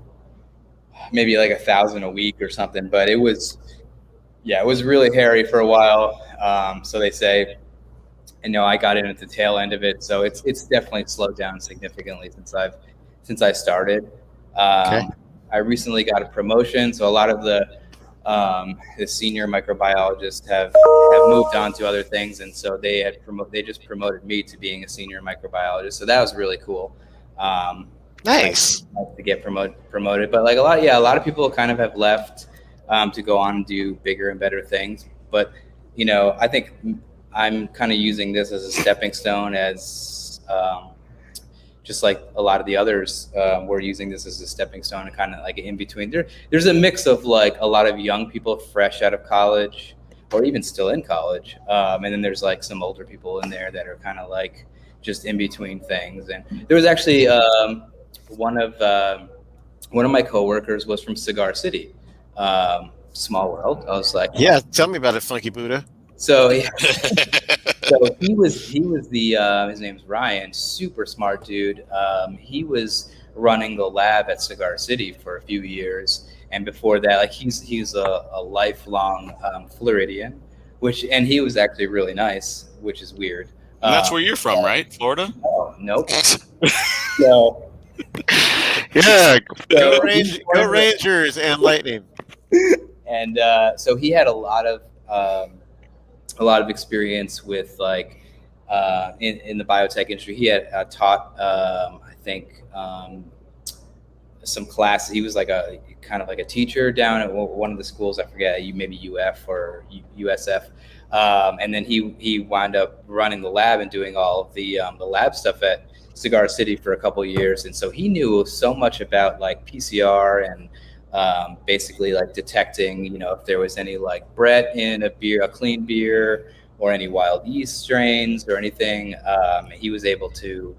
maybe like 1,000 a week or something, but it was really hairy for a while. So they say, and I got in at the tail end of it. So it's definitely slowed down significantly since I started. I recently got a promotion. So a lot of the senior microbiologists have moved on to other things, and so they just promoted me to being a senior microbiologist. So that was really cool. Nice to get promoted, but like a lot of people kind of have left to go on and do bigger and better things. But I think I'm kind of using this as a stepping stone, as just like a lot of the others were using this as a stepping stone, and kind of like in between. There's a mix of like a lot of young people fresh out of college or even still in college, and then there's like some older people in there that are kind of like just in between things. And there was actually one of my coworkers was from Cigar City, small world. I was like, yeah, tell me about it, Funky Buddha. So yeah. So he was the his name's Ryan, super smart dude. He was running the lab at Cigar City for a few years, and before that, like he's a lifelong Floridian, and he was actually really nice, which is weird. And that's where you're from, right? Florida? Oh, nope. No. Yeah, go Rangers and Lightning. And so he had a lot of experience with like in the biotech industry. He had taught I think some classes. He was like a kind of like a teacher down at one of the schools. I forget, maybe UF or USF. And then he wound up running the lab and doing all of the lab stuff at Cigar City for a couple of years. And so he knew so much about like PCR and basically like detecting, if there was any like Brett in a clean beer, or any wild yeast strains or anything. He was able to,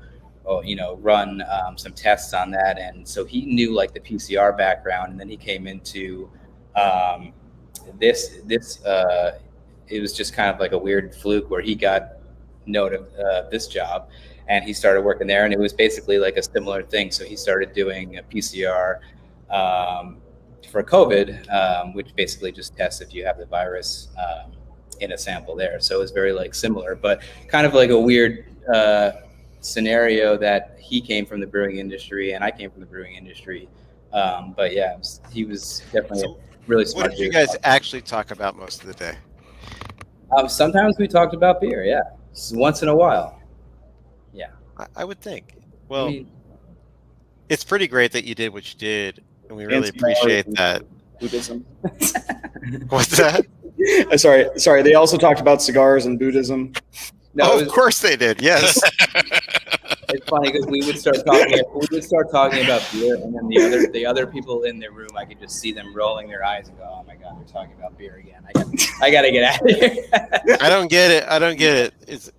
run some tests on that. And so he knew like the PCR background, and then he came into this. It was just kind of like a weird fluke where he got note of this job, and he started working there, and it was basically like a similar thing. So he started doing a PCR for COVID, which basically just tests if you have the virus in a sample there. So it was very like similar, but kind of like a weird scenario that he came from the brewing industry and I came from the brewing industry. But yeah, he was definitely really smart. What did you guys actually talk about most of the day? Sometimes we talked about beer. Yeah. Once in a while. Yeah. I would think. Well, it's pretty great that you did what you did, and we really appreciate that. Buddhism. What's that? Sorry. They also talked about cigars and Buddhism. No, of course they did. Yes. It's funny because we would start talking about beer, and then the other people in the room, I could just see them rolling their eyes and go, "Oh my God, they're talking about beer again. I got to get out of here." I don't get it. It's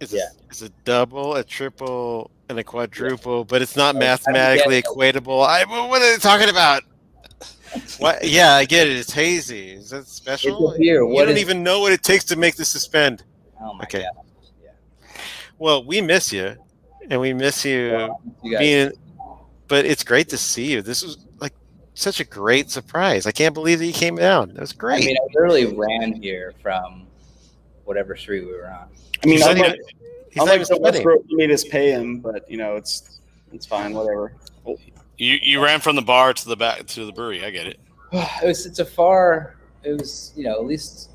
a double, a triple, and a quadruple, but it's not mathematically equatable. What are they talking about? What? Yeah, I get it. It's hazy. Is that special? It's a beer. You don't even know what it takes to make the suspend. Oh my God. Yeah. Well, we miss you, and we miss you being. But it's great to see you. This was like such a great surprise. I can't believe that you came down. That was great. I mean, I literally ran here from whatever street we were on. I mean, unlike the Westbrook, you made us pay him, but it's fine, whatever. You ran from the bar to the back to the brewery. I get it. It was at least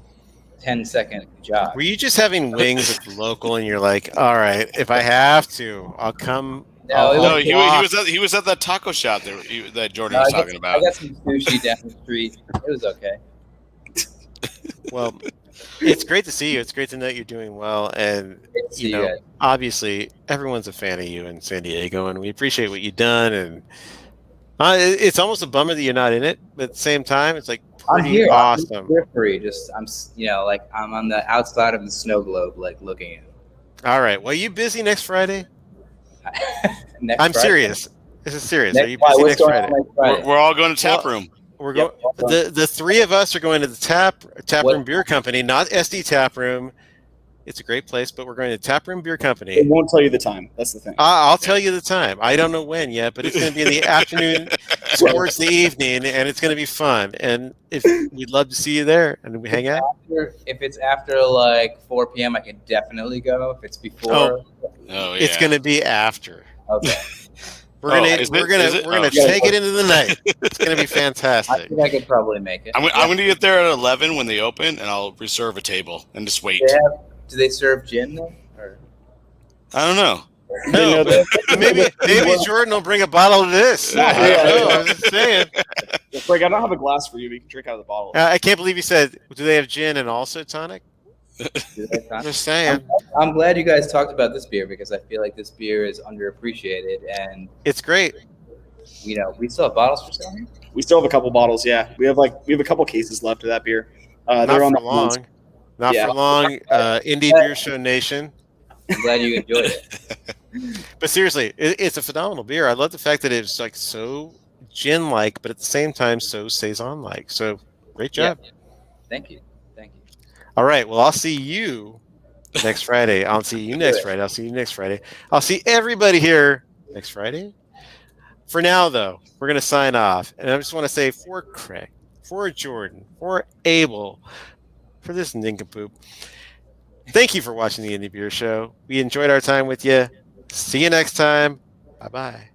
10-second jog. Were you just having wings at the local, and you're like, all right, if I have to, I'll come. No, he was at that taco shop that Jordan was talking about. I got some sushi down the street. It was okay. Well, it's great to see you. It's great to know you're doing well, and obviously everyone's a fan of you in San Diego, and we appreciate what you've done. And it's almost a bummer that you're not in it, but at the same time, it's like pretty awesome. I'm on the outside of the snow globe, like looking at it. All right. Well, are you busy next Friday? I'm serious. This is serious. Are you busy next Friday? We're all going to tap room. We're going. The three of us are going to the tap room beer company, not SD Tap Room. It's a great place, but we're going to Tap Room Beer Company. It won't tell you the time. That's the thing. I'll tell you the time. I don't know when yet, but it's going to be in the afternoon towards the evening, and it's going to be fun. And we'd love to see you there, and we hang out. If it's after like 4 p.m., I can definitely go. If it's before, it's going to be after. Okay. We're gonna take it into the night. It's gonna be fantastic. I think I could probably make it. I'm gonna get there at 11 when they open, and I'll reserve a table and just wait. Do they serve gin then? Or? I don't know. No, maybe Jordan will bring a bottle of this. I was just saying. Greg, I don't have a glass for you, but you can drink out of the bottle. I can't believe you said, do they have gin and also tonic? Just saying. I'm glad you guys talked about this beer because I feel like this beer is underappreciated and it's great. We still have bottles for sale. We still have a couple bottles. Yeah, we have a couple cases left of that beer. Not for long. Not for long. Indie Beer Show Nation. I'm glad you enjoyed it. But seriously, it's a phenomenal beer. I love the fact that it's like so gin-like, but at the same time so saison-like. So great job. Yeah. Thank you. All right. Well, I'll see you next Friday. I'll see you next Friday. I'll see you next Friday. I'll see everybody here next Friday. For now, though, we're going to sign off. And I just want to say for Craig, for Jordan, for Abel, for this nincompoop. Thank you for watching the Indie Beer Show. We enjoyed our time with you. See you next time. Bye-bye.